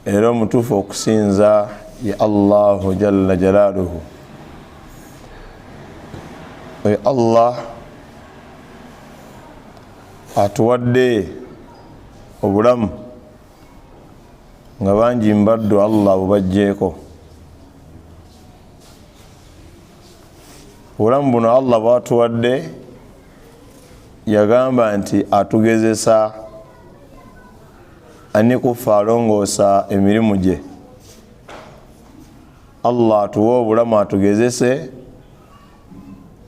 era omutuufu okusinza ya Allahu jalla jalaaluhu. Oyo Allah atuwadde obulamu nga bangi mbaddu Allah bubajjeeko. Obulamu buno Allah bwatuwadde yagamba nti atugezesa ani kufa alongoosa emirimu gye. Allah atuwa obulamu atugezese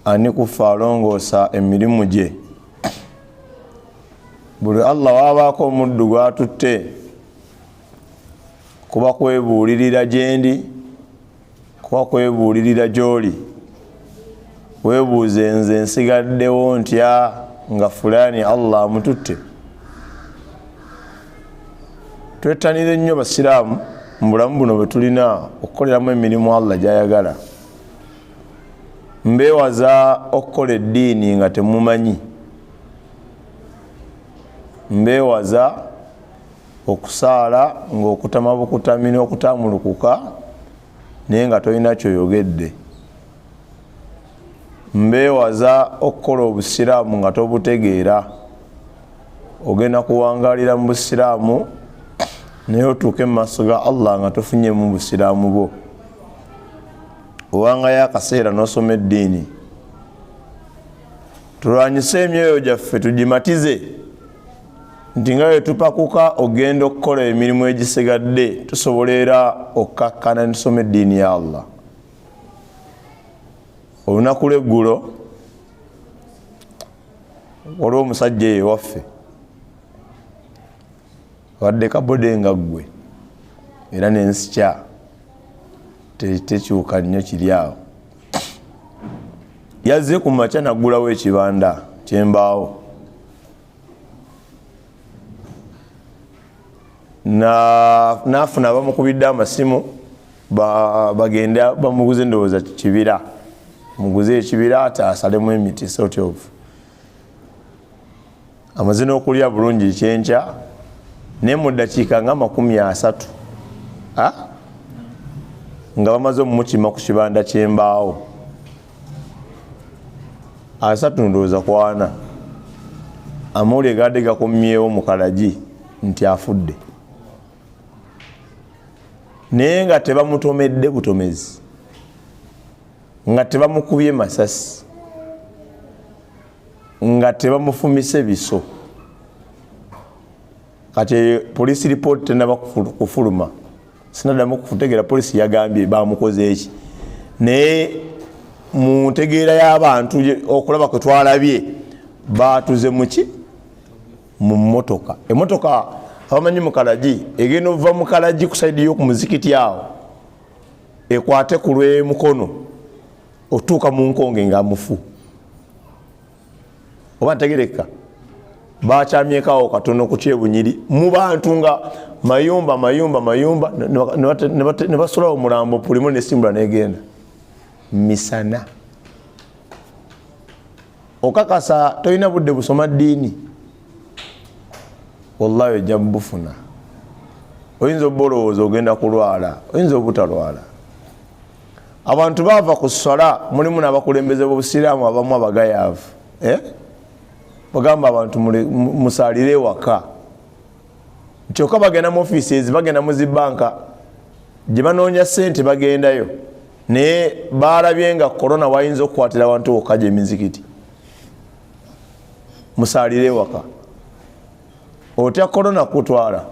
ani kufa alongoosa emirimu gye. Buli Allah wabaako omuddu gwatutte kuba kwebuulirira gyendi, kuba kwebuulirira gy'oli, weebuuze nze nsigaddewo ntya nga fulani Allah amututte. Twettanire nnyo basiraamu mu bulamu buno bwe tulina okukoleramu emirimu Allah gy'ayagala. Mbeewaza okukola eddiini nga temumanyi. Mbeewaza okusaala ng'okutama bukutami n'okutamulukuka naye nga tolina kyoyogedde. Mbeewaza okukola obusiraamu nga tobutegeera. Ogenda kuwangalira mu busiraamu naye otuuke mu maaso ga Allah nga tofunye mu busiraamu bwo. Owangayo akaseera n'osoma eddiini. Tulwanyise emyoyo gyaffe tugimatize nti nga bwe tupakuka ogenda okukola emirimu egisigadde tusobolera okkakkana tusoma eddiini ya Allah. Olunaku lw'eggulo waliwo omusajja eyo ewaffe wadde kabode nga ggwe era n'ensikya tekyuka nnyo kiri awo. Yazze ku makya naggulawo ekibanda ky'embaawo n'afuna bamukubidde amasimu bagenda bamuguze ndowooza kibira, muguze ekibira ate asalemu emiti sort of. Amaze n'okulya bulungi kyenkya ne mu ddakiika nga 30 nga bamaze omukima ku kibanda ky'embaawo 3 ndowooza kwana amawulire gadde gakomyewo mu kalagi nti afudde, naye nga tebamutomedde butomezi, nga tebamukubye masasi, nga tebamufumise biso. Kati police report tenaba kufuluma, sinaddamu kutegeera polisi yagambye bamukoze eki, naye mu ntegeera y'abantu okulaba kwe twalabye baatuze muki mu mmotoka. Emmotoka abamanyi mu kalagi egenda ova mu kalagi ku saidi y'oku muzikiti awo ekwate ku lw'emukono otuuka mu nkonge nga mufu. Oba ntegereka bakyamyekaawo katono ku Kyebunyiri mu bantu nga mayumba ne basolawo omulambo pulimu nesimbula negenda misana. Okakasa tolina budde busoma ddiini, wallahi ojja bufuna. Oyinza obolowooza ogenda kulwala, oyinza obutalwala. Abantu baava ku ssala, mulimu n'abakulembeze b'obusiraamu abamu abagayaavu. Bagamba abantu musaalire waka. Kyokka bagenda mu offices, bagenda mu zibanka gye banoonya ssente bagendayo, naye baalabye nga korona wayinza okukwatira abantu okkaja emizikiti. Musaalire waka. Otya korona kutwala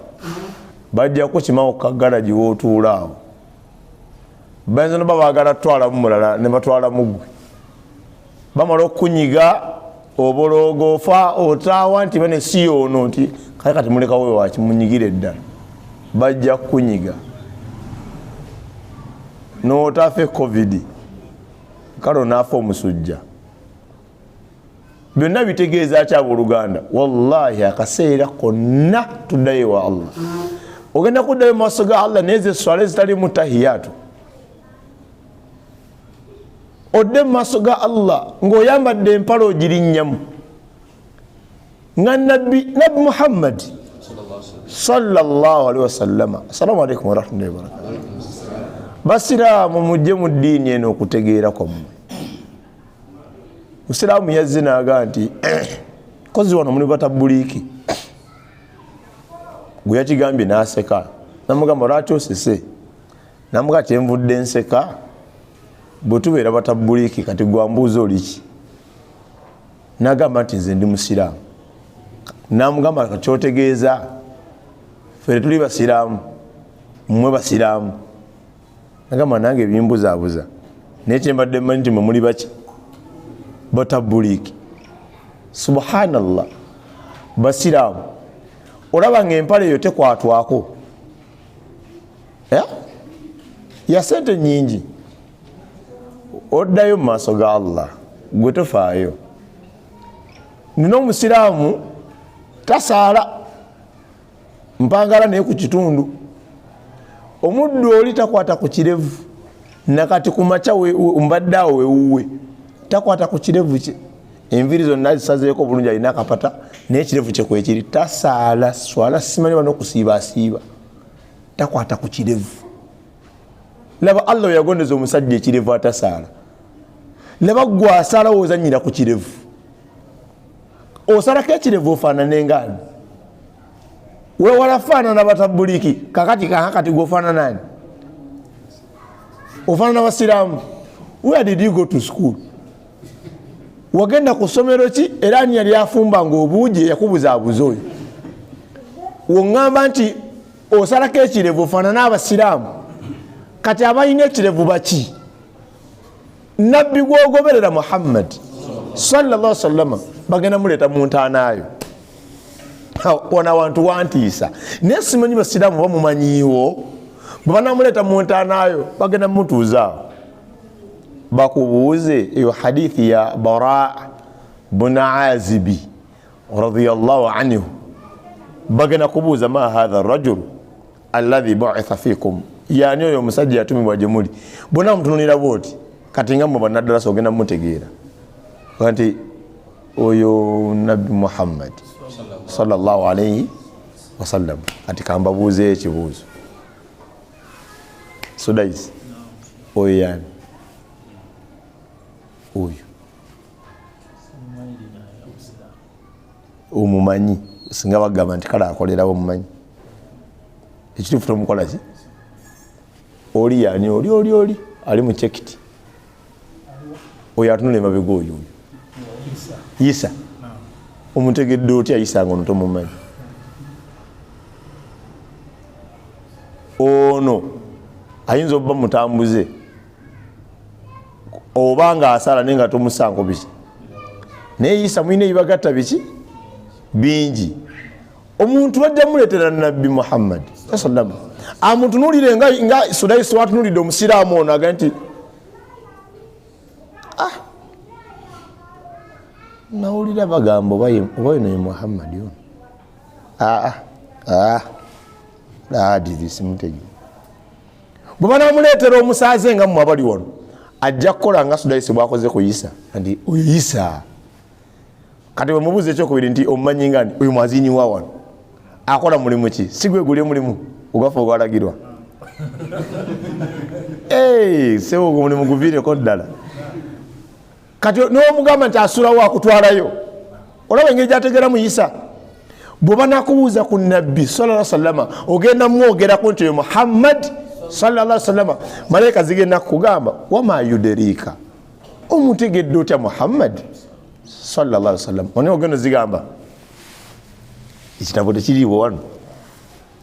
bajja kukimawo kagalaji wootuula awo. Bayinza noba baagala tutwalamu mulala ne batwala muggwe. Bamala okunyiga obologo ofa otaawa nti bane si ono nti kati mulekawo waki munyigire ddala. Bajja kunyiga n'otaafe covid kale onaafa omusujja. Byonna bitegeeza kyabo Oluganda. Wallahi akaseera konna tuddayo wa Allah. Ogenda kuddayo mu maaso ga Allah n'ezo esswala ezitali mu tahiyatu. Odde mu maaso ga Allah ng'oyambadde empale ogirinnyamu nga Nabbi Muhammad sallallahu alaihi wasallam. Assalamu alaikum warahmatullahi wabarakatuh. Basiraamu mujje mu ddiini eno okutegeera kwammwe. Musiraamu yazze n'aga nti kozi wano muli batabuliiki. Gwe yakigambye n'aseka. Namugamba lwaki osese? Namuga kyenvudde nseka bwe tubeera batabuliiki kati gwambuuza oli ki? N'agamba nti nze ndi musiraamu. Namugamba kyotegeeza ffe tuli basiraamu mmwe basiraamu. Nagamba nange ebimbuzaabuza naye kyembadde mmanyi nti mwe muli baki batabuliiki. Subhanallah, basiraamu olaba ng'empale eyo tekwatwako ya sente nyingi, oddayo mu maaso ga Allah gwe tofaayo. Nina omusiraamu tasaala mpangala naye ku kitundu. Omuddu oli takwata ku kirevu nakati ku makya mbadde awo wewuwe takwata ku kirevu kye. Enviri zonna zisazeeko bulungi, alina akapata naye ekirevu kye kwekiri. Tasaala swala simanyi bano okusiibaasiiba, takwata ku kirevu. Laba Allah yagondeza omusajja ekirevu atasaala. Laba gwe asaala wozanyira ku kirevu. Osalako ekirevu ofaanane ngaani? Wewala faanana batabuliiki. Kakati gwofaanana nani? Ofaanana basiraamu. Where did you go to school? Wagenda ku ssomero ki? Era ani yali afumbanga obuugi yakubuzaabuza oyo? Wongamba nti osalako ekirevu ofaanana abasiraamu. Kati abalina ekirevu baki? Nabbi gwogoberera Muhammad sallallahu alaihi wasallam bagenda muleeta mu ntaanaayo. Wana wantu wantiisa. Naye simanyi basiraamu bamumanyiiwo. Bwe banamuleeta mu ntaanaayo bagenda mutuuzaawo bakubuuze eyo hadithi ya Bara bun Azibi radiyallahu anhu. Bagenda kubuuza ma hadha rajul alladhi bu'itha fikum, yani oyo omusajja yatumibwa gye muli. Bonna mutunulira bwoti kati nga mmwe bannaddala sogenda mutegeera nti oyo Nabbi Muhammad sallallahu alayhi wasallam. Ati kambabuuze ekibuuzo, Sudais oyo yani oyo omumanyi? Singa bagamba nti kale akolerawo omumanyi ekituufu tomukola ki? Oli yani oli ali mu chekiti oyo atunula emabega oyo Isa. Omutegedde otya Isa ngono tomumanyi? Ono ayinza obba mutambuze obanga asala nenga tomusango biki. Naye Isa mwine ebibagatta biki bingi. Omuntu bajja muleetera Nabbi Muhammad sallallahu alaihi wasallam amutunulire nga Sudais watunulidde omusiraamu ono aga nti nawulira bagamba oba yino Muhammad ono adivisimutegeera. Bwe banamuleetera omusaaze nga mmwe abali wano ajja kukola nga Sudais bwakoze ku Isa nti oyo Isa. Kati wemubuuza ekyokubiri nti omumanyi ngani? Oyo mwazini wa wano akola mulimu ki? Si gwe guli mulimu ogafa ogwalagirwa. Sewo omulimu guviireko ddala. Kati n'omugamba nti asulawo akutwalayo. Olaba engeri gyategeeramu Isa. Bwe banakubuuza ku Nabbi sallallahu alaihi wasallam ogenda mwogerako nti oyo Muhammad sallallahu alaihi wasallam, malaika zigenda kugamba wama yuderika, omutegedde otya Muhammad sallallahu alaihi wasallam? Oni ogenda zigamba ekitabo tekiriiwo wano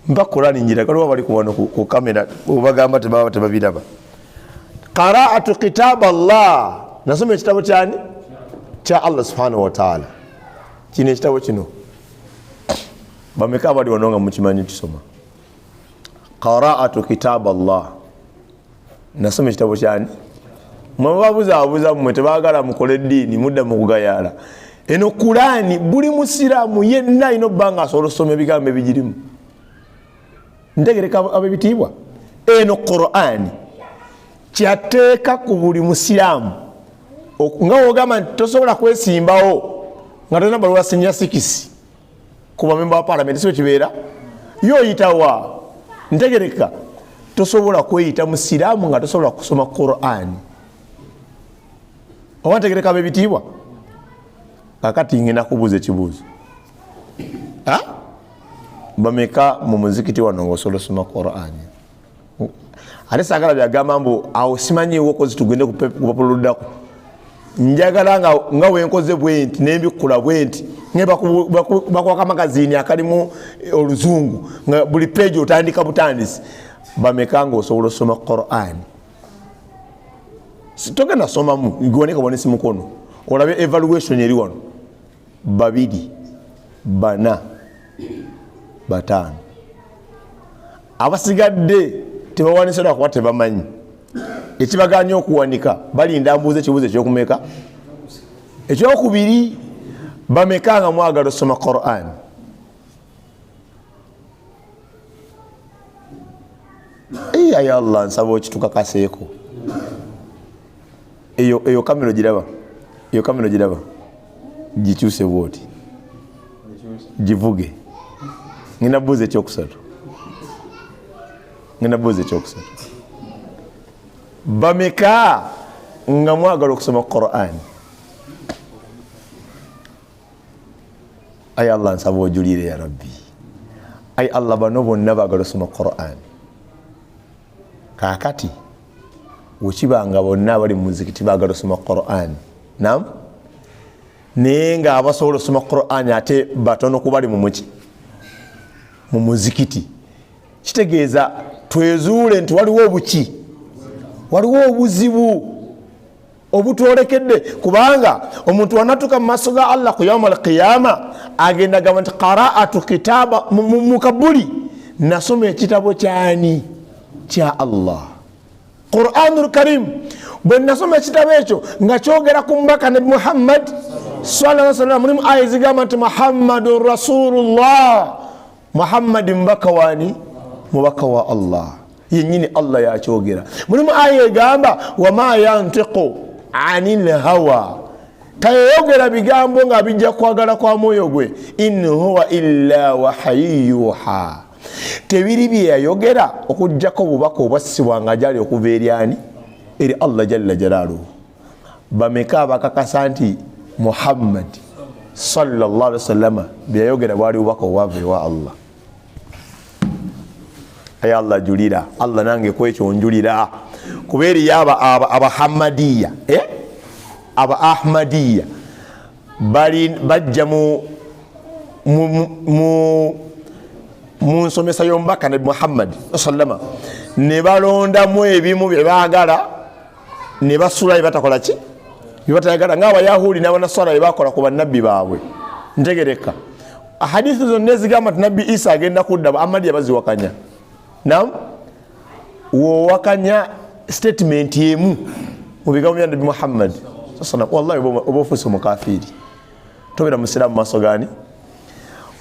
mpa Qur'ani njira kale bali kuwano ku kamera obagamba tebaba tebabiraba. Qira'atu kitab Allah, nasoma ekitabo kyani? Kya Allah subhanahu wa ta'ala. Kino ekitabo kino bameka bali wano nga mukimanyi kisoma. Qira'atu kitab Allah, nasoma ekitabo kyani? Mwababuza mmwe tebaagala mukole ddiini mudda mu kugayala. Eno Qur'ani buli musiraamu yenna ino banga asobola okusoma ebigambo ebigirimu. Ntegereka ab'ebitiibwa, eno Qur'ani kyateeka ku buli musiraamu nga wogamba nti tosobola kwesimbawo nga tolina baluwa senior 6 ku bamemba wa parliament. Si bwe kibeera yoyitawa ntegereka tosobola kweyita musiraamu nga tosobola kusoma Qur'an. Owantegereka bebitiibwa kakati ngenda kubuuza ekibuuzo bameka mu muzikiti wano ng'osobola osoma Qur'an? Ate saagala byagamba mbu awo simanyiwo okozi tugende kupapuluddako njagala nga wenkoze bwenti nembikula bwenti bakuwaka magazini akalimu oluzungu nga buli peji otandika butandisi bameka ng'osobola osoma Qur'an? Togenda somamu gwaneka bwanesi mukono olabe evaluation eri wano 2 4 5 abasigadde tebawanisira kuba tebamanyi ekibaganya okuwanika balinda mbuuze ekibuuzo ekyokumeka ekyokubiri bameka nga mwagala osoma Qur'an? Ya Allah nsaba okitukakaseeko. Eyo kamera giraba gikyuse bwoti givuge. Ngenda buuza ekyokusatu bameka nga mwagala okusoma Qur'an? Ay Allah nsaba ojulire ya Rabbi. Ay Allah bano bonna bagala osoma Qur'an. Kakati wekibanga bonna bali mu muzikiti bagala osoma Qur'an nam naye nga abasobola osoma Qur'an ate batono kubali mu muzikiti, kitegeeza twezuule nti waliwo obuzibu obutwolekedde, kubanga omuntu wanatuka mu maaso ga Allah ku yawm al-qiyama agenda gamba nti qaraatu kitaba mukabuli, nasoma ekitabo kyani? Kya Allah, Qur'anul Karim. Bwe nasoma ekitabo ekyo nga kyogera ku mbaka Nabi Muhammad sallallahu alaihi wasallam, mulimu aya zigamba nti Muhammadur Rasulullah, Muhammad mbaka wani? Mubaka wa Allah, yennyini Allah yakyogera. Mulimu aya egamba wama yantiqu anil hawa, tayogera bigambo nga bijja kwagala kwa mwoyo gwe, in huwa illa wahayyuha, tebiri bye yayogera okujjako bubaka obwassibwa nga jali okuva eri ani? Eri Allah jalla jalaaluhu. Bameka abakakasa nti Muhammad sallallahu alaihi wasallam byayogera bwali bubaka obwava ewa Allah? Ay Allah julira, Allah nange kwekyo njulira, kubeeri abahamadiya aba ahmadiya bajja mu nsomesa y'omubaka Nabi Muhammad sallama ne balondamu ebimu bye baagala ne basula batakola ki bibatayagala, ng'abayahudi n'abanaswala bye bakola ku bannabbi baabwe. Ntegereka ahadithi zonna ezigamba nti Nabbi Isa agenda kudda, Ahmadiya baziwakanya. Naam, wowakanya statement emu mu bigambo bya Nabi Muhammad sallallahu, wallahi oba ofuuse omukafiri, tobera musiraamu maaso gani?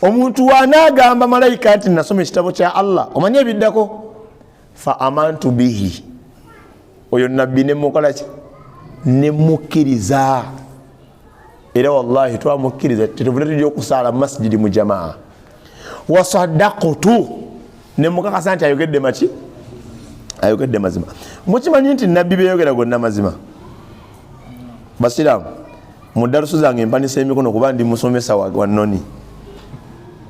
Omuntu wanagamba malayika nti nasoma ekitabo kya Allah, omanye ebiddako, fa amantu bihi, oyo nabbi nemukola ki? Nemukkiriza. Era wallahi twamukkiriza tetuvudde tujja okusaala mu masjidi mu jamaa. Wasaddaqtu, nemukakasa nti ayogedde maki? Ayogedde mazima. Mukimanyi nti nabbi beyogera gonna mazima? Basiraamu, mu darusu zange mpanisa emikono kuba ndi musomesa wa nnoni.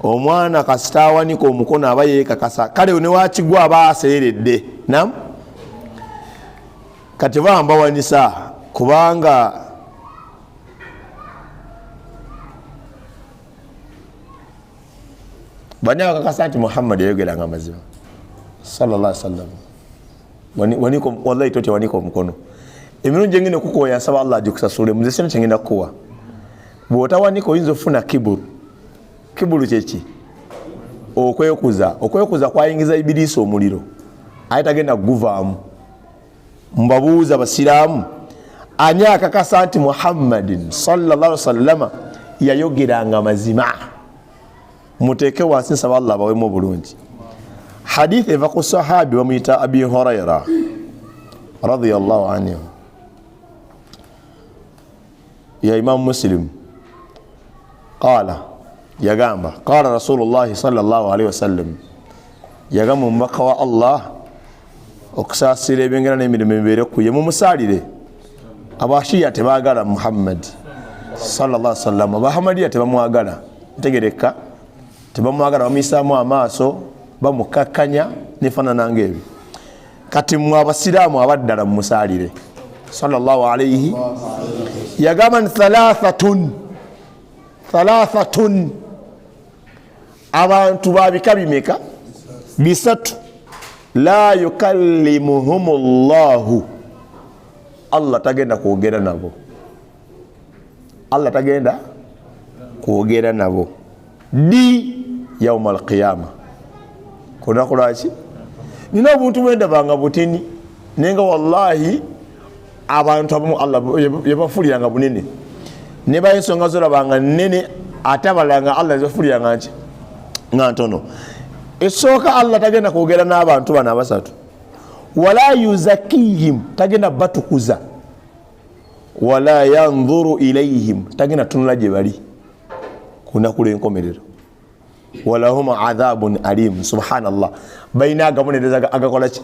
Omwana kasita awanika omukono aba yeekakasa, kale ne wakigwa aba aseeredde. Naam, kati bambawanisa kubanga bani akakasa nti Muhammad yayogeranga mazima sallallahu alaihi wasallam. Waniko wallahi tote waniko omukono. Emirungi engine kukoya nsaba Allah agikusasule, muze sino kyengenda kuwa. Bw'otawanika oyinza ofuna kiburu. Kiburu kyeki? Okwekuza kwayingiza Ibilisi omuliro, aye tagenda kuguvaamu. Mbabuuza basiraamu, ani akakasa nti Muhammadin sallallahu alaihi wasallam yayogeranga mazima? Muteeke wansi nsaba Allah bawemu bulungi. Hadith eva ku sahabi bamuyita Abi Huraira radiyallahu anhu, ya Imam Muslim, qala yagamba qala Rasulullah sallallahu alaihi wasallam, yagamba omubaka wa Allah okusaasira ebyengera n'emirimu ebibeere ku ye mumusalire. Abashiya tebaagala Muhammad sallallahu alaihi wasallam, Abahamadiya tebamwagala, ntegereka tebamwagala, bamuyisaamu amaaso bamukakkanya nefaanana ng'ebyo. Kati mwe abasiraamu abaddala mumusalire sallallahu alaihi. Yagamba nti thalathatun, abantu babika bimeka? Bisatu. La yukallimuhumu llahu, Allah tagenda kwogera nabo. Allah tagenda kwogera nabo di yauma alqiyama. Kunaku lwaki? Nina obuntu bwendabanga butini naye nga wallahi abantu abamu Allah yabafuliranga bunene, ne bayensonga zolabanga nnene ate abalanga Allah yazafuliranga nga ntono. Esooka Allah tagenda kwogera n'abantu bano abasatu. Wala yuzakihim, tagenda batukuza. Wala yanzuru ilayhim, tagenda tunula gye bali kunaku lw'enkomerero. Walahum adhabun alim. Subhanallah, balina agabonereza agakola ki?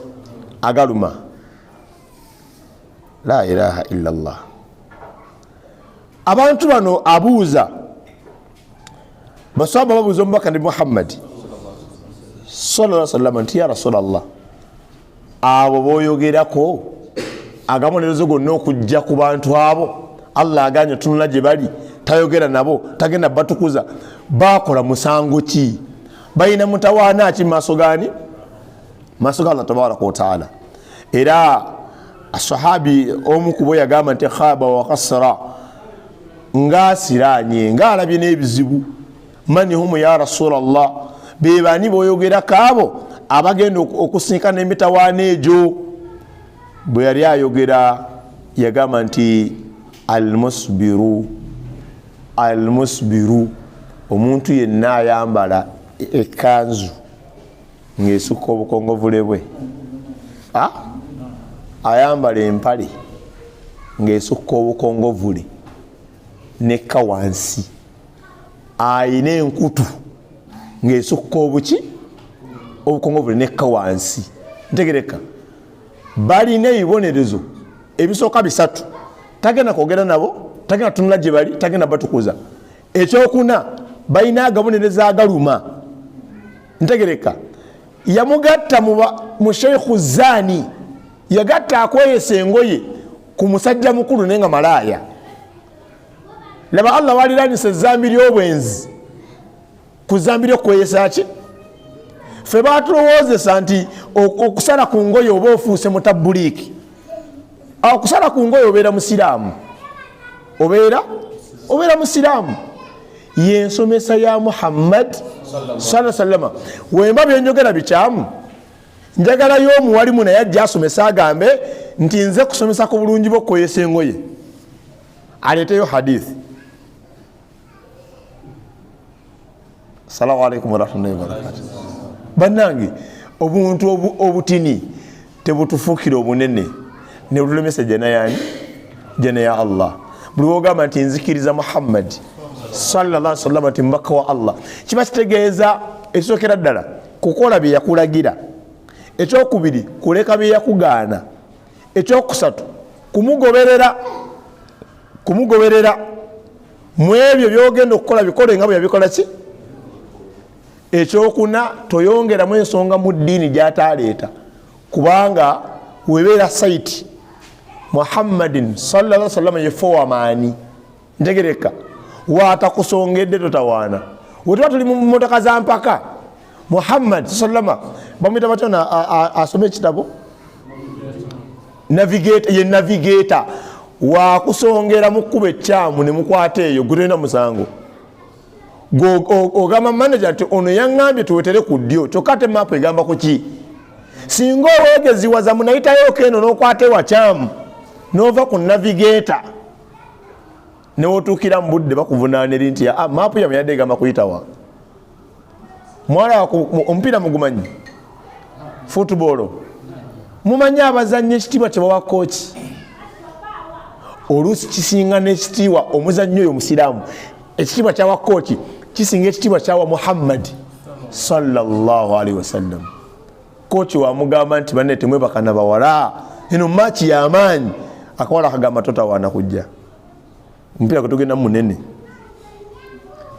Agaluma. La ilaha illa Allah. Abantu bano abuuza, basahaba babuuza omubaka ndi Muhammad sallallahu alaihi wasallam nti ya Rasulallah, abo boyogerako agabonerezo gonna okujja ku bantu abo Allah aganye tunula gye bali, tayogera nabo, tagenda batukuza, bakola musango ki? Balina mutawaana ki maaso gani? Maaso ga Allah tabaraka wa taala. Era asahabi omu kubo yagamba nti khaba wa khasra, ngasiranye ngalabye n'ebizibu. Mani humu ya Rasulallah, bebani boyogerako abo abagenda okusinkana emitawaana egyo? Bwe yali ayogera yagamba nti almusbiru, omuntu yenna ayambala ekanzu ng'esukka obukongovule bwe, ayambala empale ng'esukka obukongovule nekka wansi, ayina enkutu ng'esukka obukongovule nekka wansi. Ntegereka balina ebibonerezo ebisooka bisatu, tagenda kwogera nabo, tagenda tunula gye bali, tagenda batukuza. Ekyokuna balina agabonereza agaluma. Ntegereka yamugatta mu sheikhu zani, yagatta akweyesa engoye ku musajja mukulu naye nga malaaya. Laba Allah waliranisa ezambi ly'obwenzi ku zambi ly'okweyesa ki? Ffe batulowoozesa nti okusala ku ngoye oba ofuuse mutabuliki. Okusala ku ngoye obeera musiraamu, obeera musiraamu. Yensomesa ya Muhammad sallallahu alaihi wasallam. Wemba byenjogera bikyamu, njagalayo omuwalimu naye ajja asomesa agambe nti nze kusomesa ku bulungi bw'okweyesa engoye, aleeteyo hadithi. Assalamu alaikum warahmatullahi wabarakatuh. Bannange, obuntu obutini tebutufuukira obunene ne butulemesa jana ya Allah. Buli wogamba nti nzikiriza Muhammad sallallahu alaihi wasallam nti mbaka wa Allah, kiba kitegeeza ekisookera ddala kukola bye yakulagira, ekyokubiri kuleka bye yakugaana, ekyokusatu kumugoberera mu ebyo byogenda okukola bikole nga bwe yabikola ki? Ekyokuna toyongeramu ensonga mu ddiini gy'ataleeta, kubanga webeera saiti Muhammadin sallallahu alaihi wasallam yefo wamaani. Ntegereka watakusongedde totawaana. Wetuba tuli mu mmotoka za mpaka, Muhammad sallallahu alaihi wasallam bamwita batyo asome ekitabo navigator, wakusongera mu kkuba ekyamu ne mukwata eyo gutenda musango. Ogamba manager nti ono yaŋŋambye tuwetere ku ddyo, kyokka ate maapu egamba ku ki? Singa oweegeziwaza munayitayo keno n'okwata ewakyamu n'ova ku navigator newotuukira mu budde bakuvunaanira nti maapu yamu yadde egamba kuyitawa. Mwala omupiira mugumanyi? Football mumanyi abazannyi ekitiibwa kyebawa kooki? Oluusi kisinga n'ekitiibwa omuzannyi oyo musiraamu, ekitiibwa kyawa kooki kisinga ekitiibwa kyawa Muhammad sallallahu alaihi wasallam. kochi wamugamba nti banne temwebaka na bawala eno machi ya amaanyi akawala kagamba totawaana kujja mpira kutugenda munene.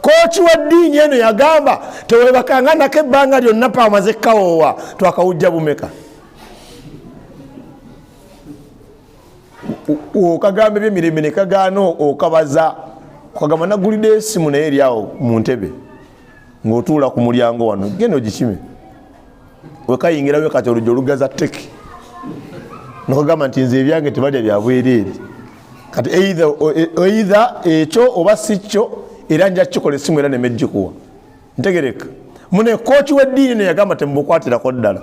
Kochi wa dini eno yagamba tewebakanga nako ebbanga lyonna pamaze kawowa twakawujja bumeka. Okagambe byemirembe ne kagaano okabaza okagamba nagulidde esimu naye eri awo mu ntebe ng'otuula ku mulyango wano genda ogikime wekayingirayo kati olujja olugaza teki nokagamba nti nze ebyange tebalya byabwereere kati either ekyo oba si kyo era nja kikola esimu era nemejjikuwa ntegereka. Mune kochi w'eddiini ne yagamba temubukwatirako ddala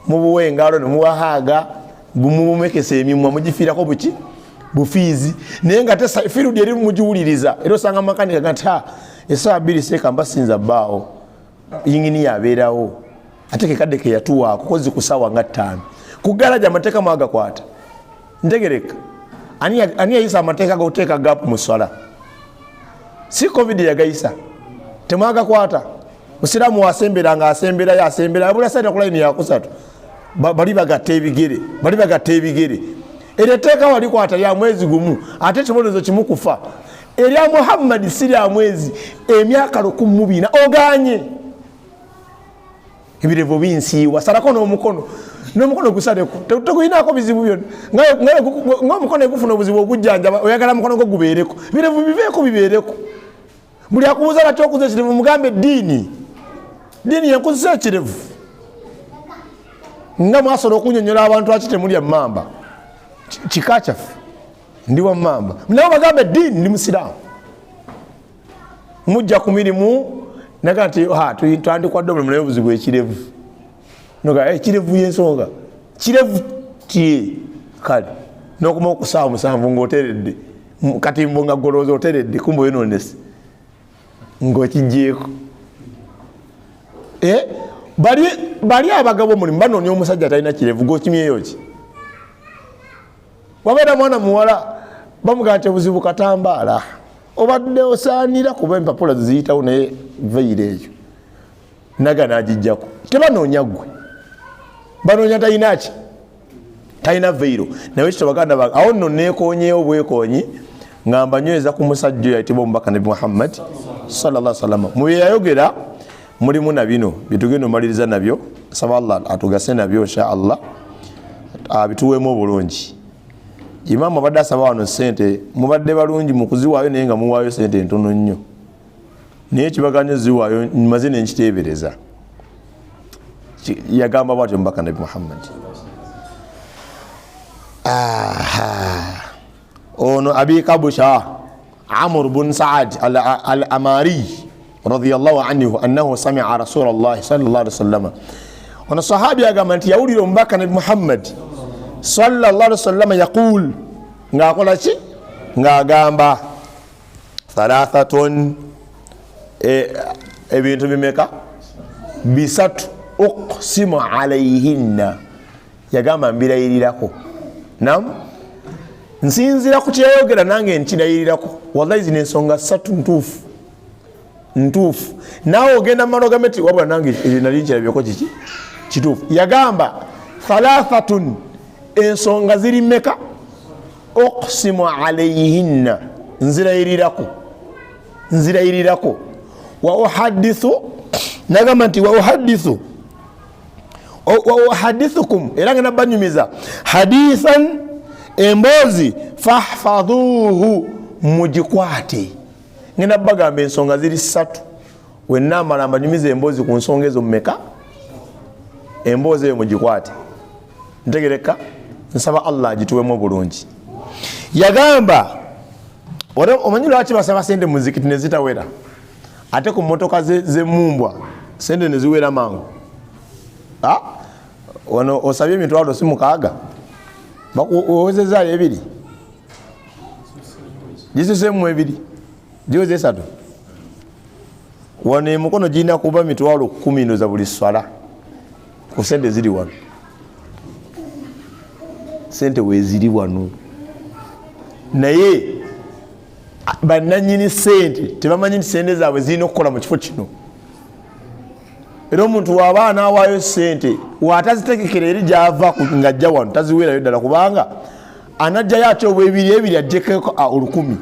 mubuwa engalo ne muwahaaga mumumekesa emimwa mugifiirako buki bufiizi naye nga firudi eri mugiwuliriza era osanga makanika gati essaawa 2 seeka mbasinza bbaawo yingini yabeerawo ate kekadde keyatuwaako kozi ku ssaawa nga 5 ku galaja amateeka mwagakwata ntegereka. Ani yayisa amateeka gokuteeka gaapu mu swala? Si covid yagayisa temwagakwata. Musiraamu wasemberanga asemberayo asemberayo abula saita ku layini yakusatu bali bagatta ebigere eryo etteeka walikwata lya mwezi gumu ate ekibonerezo kimu kufa. Erya Muhammad si lya mwezi emyaka 14 oganye ebirevu binsiiwa salako n'omukono gusaleko teguyinaako bizibu byonna ng'omukono egufuna obuzibu ogujjanjaba oyagala mukono gwo gubeereko birevu bibeereko. Buli akubuuza lati okuza ekirevu mugambe eddiini yankuzisa ekirevu nga mwasobola okunyonyola abantu aki temulya mamba kika kyaffe ndi wa mamba nabo bagambe eddiini ndi musiraamu mujja ku mirimu naga nti twandikwadde omulimu naye obuzibu ekirevu noga ekirevu yensonga kirevu tie kale nokuma okusaawa 7 ng'oteredde katimbo nga golooza oteredde kumba oyononese ng'okijjeeko bali abagabo omulimu banoonya omusajja talina kirevu g'okimyeyo ki wabeera mwana muwala bamugamba nti obuzibu katambaala obadde osaanira kuba empapula ziyitawo naye veire eyo naga nagijjako tebanoonya gwe banoonya talina veiro naye kito baganda bange awo nno neekonyeewo bwekonyi nga mbanyweza ku musajja oyo ayitibwa omubaka nabi Muhammad sallallahu alaihi wasallam mu bye yayogera mulimu na bino bitugenda omaliriza nabyo saba Allah atugase nabyo insha Allah bituweemu obulungi. Imaamu abadde asaba wano sente mubadde balungi mu kuziwaayo naye nga muwaayo sente ntono nnyo naye kibaganya ziwaayo maze ne nkiteebereza yagamba bwatyo omubaka nabi Muhammad. Ono Abi Kabusha Amr bin Saad al-Amari radiyallahu anhu annahu sami'a Rasulullah sallallahu alaihi wasallam. Ono sahabi agamba nti yawulira omubaka nabi Muhammad sallallahu alaihi wasallam yaqul ngakola ki ngagamba thalathatun ebintu bimeka bisatu uqsimu alayhinna yagamba mbirayirirako nam nsinzira ku kyeyogera nange nkirayirirako wallahi zino ensonga 3 ntuufu naawe ogenda manogameti wabula nange nali nkirabyeko kiki kituufu. Yagamba thalathatun ensonga ziri meka uqsimu alayhinna nzirayirirako wa uhadithu nagamba nti wa uhadithukum era nga nabanyumiza hadithan emboozi fahfadhuhu mugikwate ngenda bagamba ensonga ziri 3 wenna amala mbanyumiza emboozi ku nsonga ezo mmeka emboozi eyo mugikwate ntegereka nsaba Allah agituwemu bulungi. Yagamba omanyi lwaki basaba sente mu zikiti ne zitawera ate ku motoka z'emmumbwa sente ne ziwera mangu ono osabye emitwalo si 6 owezezaayo 2 gisuseemu 2 giweze 3 wano emukono girina kuba mitwalo 10 ndo za buli swala ku sente ziri wano sente weziri wano naye bannanyini sente tebamanyi nti sente zaabwe zirina okukola mu kifo kino era omuntu waba anawaayo sente waatazitegekera eri gyava ngajja wano taziweerayo ddala kubanga anajjayo ate obwebiri ajjeko 10,000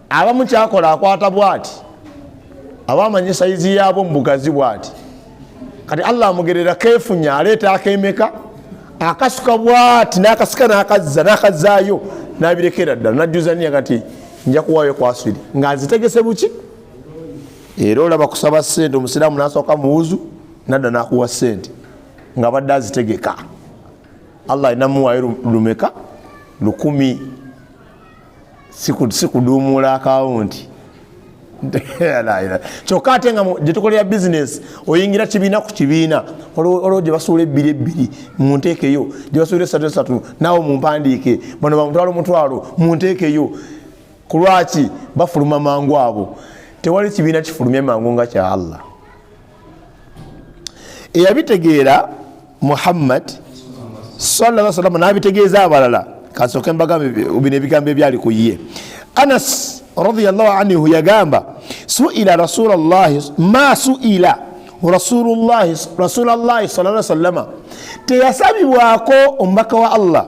abamu kyakola akwata bwati abamanyi saizi yaabo mubugazi bwati kati Allah amugerera kefunya aleeta akemeka akasuka bwati n'akasika n'akazaayo n'abirekera ddala najjuzania kati nja kuwaayo kwaswiri ng'azitegese buki era olaba kusaba ssente omusiraamu n'asooka muwuzu nadda n'akuwa ssente nga badde azitegeka Allah alina muwaayo lumeka 10,000 sikuduumula akawunti kyokka ate nga gye tukolera bizinesi oyingira kibiina ku kibiina olwo gye basuula 2 munteekeyo gye basuula 3 naawe mumpandiike bano bamutwalo munteekeyo ku lwaki bafuluma mangu abo tewali kibiina kifulumye mangu nga kya Allah eyabitegeera Muhammad sallallahu alaihi wasallam n'abitegeeza abalala kasooke mbagambe bino ebigambo ebyali ku ye. Anas radiyallahu anhu yagamba suila rasulullahi ma suila rasulullahi sallallahu alaihi wasallam teyasabibwako omubaka wa Allah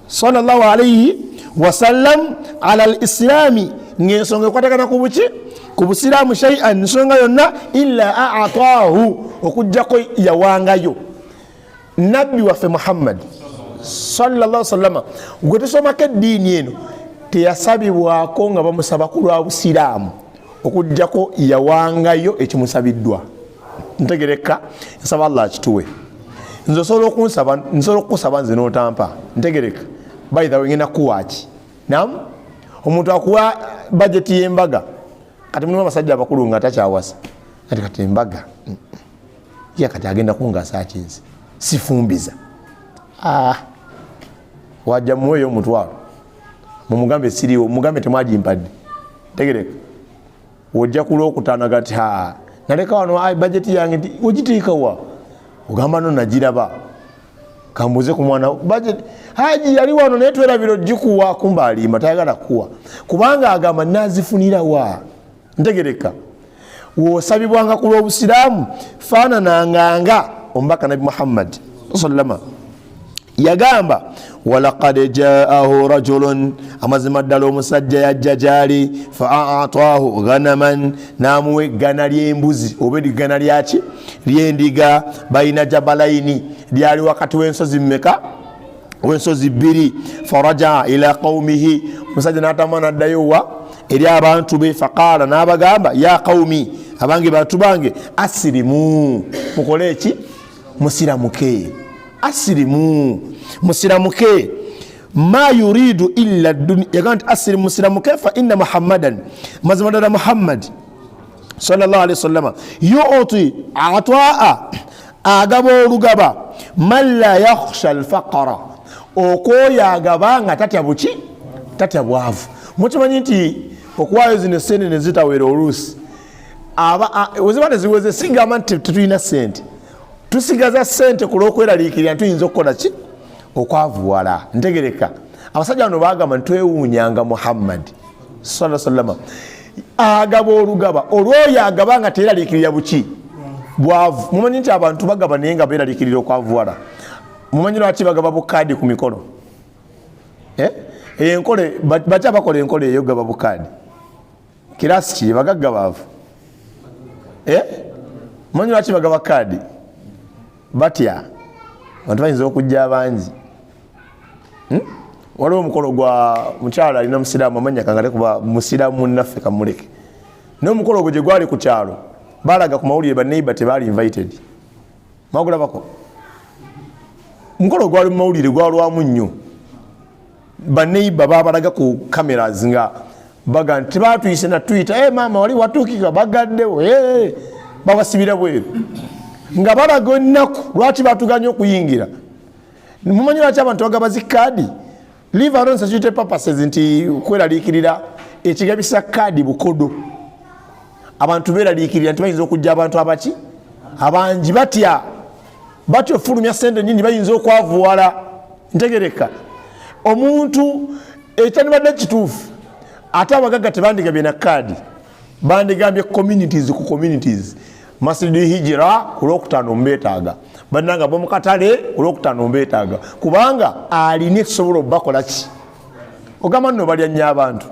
sallallahu alaihi wasallam ala al-islami ng'ensonga ekwatagana ku buki ku busiraamu shay'an nsonga yonna illa a'ataahu okujjako yawangayo nabbi waffe Muhammad sallallahu alaihi wasallam gwe tusomako eddiini eno teyasabibwako nga bamusaba ku lwa busiraamu okujjako yawangayo ekimusabiddwa. Ntegereka nsaba Allah akituwe nze osobola okukusaba nze n'otampa ntegereka by the way ngenda kuwaaki nam omuntu akuwa bajeti y'embaga kati mulimu abasajja abakulu nga takyawasa kati embaga ye kati agenda kungasa akinzi sifumbiza wajja muweeyo omutwalo mumugambe siriwo mugambe temwagimpadde tegereka wojja kulwokutaana gati naleka wano bajeti yange ogiteekawa ogamba no nagiraba kambuze ku mwana budget haji yali wano naye twerabiro jikuwa kumba alima tayagala kuwa kubanga agamba nazifunira wa ntegereka wosabibwanga ku lw'obusiraamu faana nanganga ombaka nabi Muhammad sallama yagamba walaqad jaahu rajulun amazima ddala omusajja yajja gyali fa'ataahu ghanaman namuwe ggana ly'embuzi oba eggana lyaki ly'endiga bayina jabalaini lyali wakati w'ensozi mmeka w'ensozi 2 faraja ila qaumihi omusajja n'atama n'addayo wa eri abantu be faqaala n'abagamba ya qaumi abange bantu bange asirimu mukole eki musiramuke asirimu musiramuke ma yuridu illa dunya yagant asiri musiramuke fa inna Muhammadan mazmadana Muhammad sallallahu alaihi wasallam yu'ti ataa agaba olugaba man la yakhsha al-faqra okoya agaba nga tatya buki tatya bwavu mukimanyi nti okuwayo zino sente ne zitawera oluusi wezibane ziweze sigamba nti tetulina sente tusigaza sente ku lw'okweraliikirira tuyinza okukola ki okwavuwala ntegereka abasajja bano bagamba ntwewuunyanga Muhammad sallallahu alaihi wasallam agaba olugaba olwoyo agaba nga teeraliikirira buki bwavu mumanyi nti abantu bagaba naye nga beeraliikirira okwavuwala mumanyi lwaki bagaba bukaadi ku mikolo enkole bakya bakola enkola eyo gaba bukaadi kirasi kiri bagagga baavu mumanyi lwaki bagaba kaadi batya abantu bayinza okujja abangi waliwo omukolo gwa mukyalo alina musiraamu amanya kangale kuba musiraamu munnaffe kamuleke naye omukolo gwe gye gwali ku kyalo balaga ku mawulire baneiba tebaali invited magulabako omukolo gwali mu mawulire gwalwamu nnyo baneiba babalaga ku cameras nga baga nti batuyise na twita maama wali watuukika bagaddewo babasibira bweru nga balaga ennaku lwaki batuganya okuyingira mumanyi lwaki abantu bagaba zikaadi leave alone security purposes nti kweraliikirira ekigabisa kaadi bukodo abantu beeraliikirira nti bayinza okujja abantu abaki abangi batya batyo fulumya sente nyingi bayinza okwavuwala ntegereka omuntu ekyandibadde kituufu ate abagagga tebandigambye na kaadi bandigambye communities ku communities masjidi hijira olwokutaano mbeetaaga bannanga bomukatale olwokutaano mbeetaaga kubanga alina ekisobola obakola ki ogamba nno balya nnyo abantu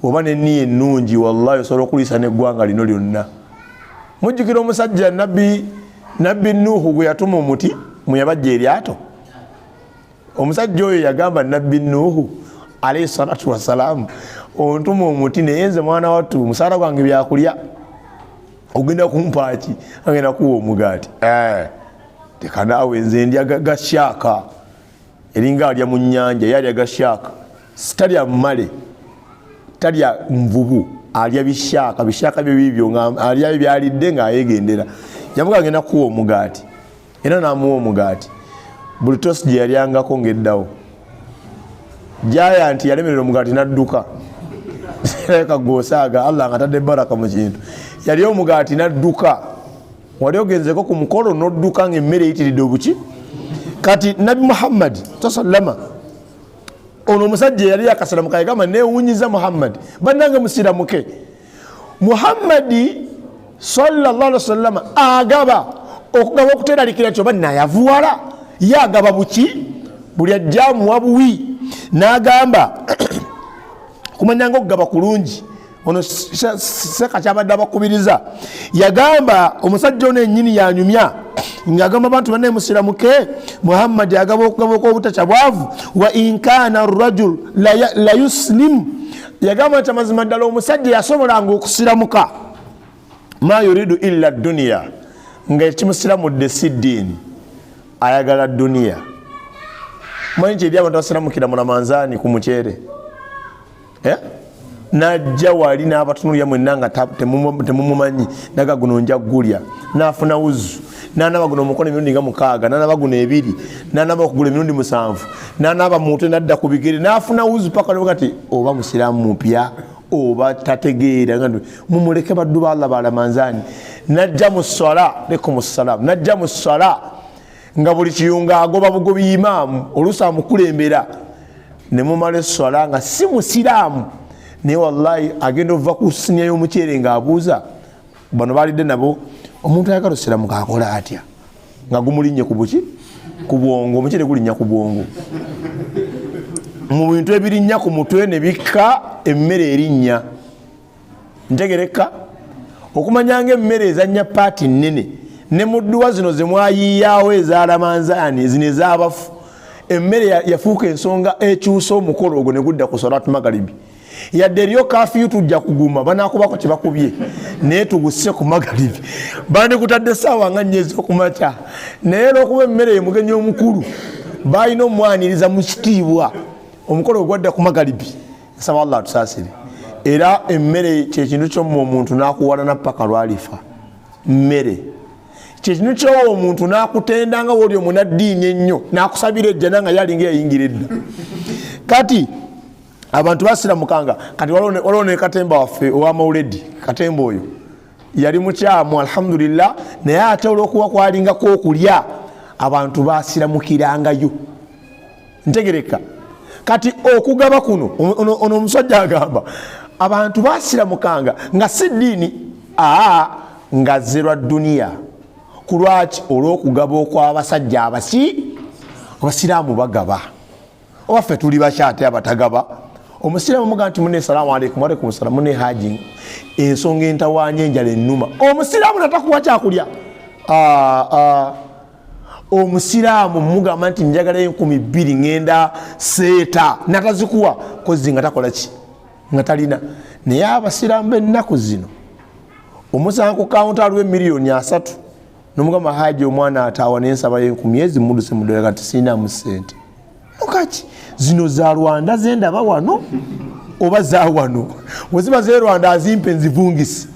oba nenniya ennungi wallahi osobola okuliisa neggwanga lino lyonna mujjukira omusajja nabbi Nuuhu gwe yatuma omuti mweyabajja eryato omusajja oyo yagamba nabbi Nuuhu alayhi salatu wassalaamu ontuma omuti naye nze mwana wattu musaala gwange byakulya ogenda kumpaaki agenda kuwa omugaati teka naawe nze ndya gashaaka eringa alya mu nnyanja yalya gashaaka sitalya mmale talya nvubu alya bishaaka bibyo alya byalidde ng'ayegendera yamuga agenda kuwa omugaati era n'amuwa omugaati buli tosi gye yalyangako ng'eddawo Giant yalemerera omugaati n'adduka leka gosaaga Allah nga tadde baraka mu kintu yali omugaati n'adduka wali ogenzeko ku mukolo n'odduka ng'emmere eyitiridde obuki kati Nabi Muhammad tasallama ono omusajja yali yakasalamu kayegamba neewunyiza Muhammad bannange musiramuke Muhammadi sallallahu alaihi wasallam agaba okugaba okuteraliikira kyo banna yavuwala yagaba buki buli ajjamu wabuwi n'agamba kumanyanga okugaba kulungi ono seka kyabadde abakubiriza yagamba omusajja ono ennyini yanyumya ng'agamba abantu banne musiramuke Muhammad agaba okugaba okw'obutakya bwavu wa inkana rajul la yuslim yagamba nti amazima ddala omusajja yasobolanga okusiramuka ma yuridu illa dunya nga ekimusiramudde si ddiini ayagala duniya manyi kyeri abantu basiramukira mulamanzaani ku muceere najja wali n'abatunulya mwenna nga temumumanyi naga guno nja gulya n'afuna wuzu n'anaba guno omukono emirundi nga 6 n'anaba guno 2 n'anaba okugula emirundi 7 n'anaba mu mutwe n'adda ku bigere n'afuna wuzu paka lwe kati oba musiraamu mupya oba tategeera nga mumuleke baddu ba Allah balamanzaani najja mu ssala lekum assalaam najja mu ssala nga buli kiyunga agoba bugobi imaamu oluusi amukulembera ne mumala essala nga si musiraamu naye wallahi agenda ova ku sinya y'omuceere ng'abuuza bano balidde nabo omuntu ayagala osiramu ng'akola atya nga gumulinnye ku buki ku bwongo omuceere gulinnya ku bwongo mu bintu ebirinnya ku mutwe ne bikka emmere erinnya ntegereka okumanyanga emmere ezannya paati nnene ne mu dduwa zino ze mwayiiyaawo ezalamanzaani zino ez'abafu emmere yafuuka ensonga ekyusa omukolo ogwo ne gudda ku salatu magalibi yadde eriyo kafiyu tujja kuguma banaakubako kye bakubye naye tugusse ku magalibi bandikutadde essaawa nga 4 ez'okumakya naye lw'okuba emmere ye mugenyi omukulu balina omwaniriza mu kitiibwa omukolo ogwadda ku magalibi nsaba Allah tusaasire era emmere kyekintu kyomma omuntu n'akuwalana paka lwalifa mmere kyekintu kyowa omuntu n'akutendanga woli omunaddiini ennyo n'akusabira ejjana nga yalinga yayingira edda kati abantu basiramukanga kati waliwo ne katemba waffe ow'amawuledi katemba oyo yali mukyamu alhamdulillah naye ate olw'okuba kwalingako okulya abantu basiramukirangayo ntegereka kati okugaba kuno ono omusajja agamba abantu basiramukanga nga si ddiini nga zerwa duniya kulwaki olw'okugaba okw'abasajja abasiraamu bagaba owaffe tuli bakyate abatagaba omusiraamu muga nti mune salaamu aleikum walaikum salaam mune haji ensonga entawaanya enjala ennuma omusiraamu natakuwa kyakulya omusiraamu mugamba nti njagala 2,000 ngenda seeta natazikuwa kozi nga takola ki nga talina naye abasiraamu b'ennaku zino omusanga ku kawunta aliwo $3,000,000 nomugamba haji omwana ataawa nensaba 10,000 muduse mudola kati sinaamu sente okaki zino za Rwanda zendaba wano oba za wano weziba ze Rwanda azimpe nzivungisi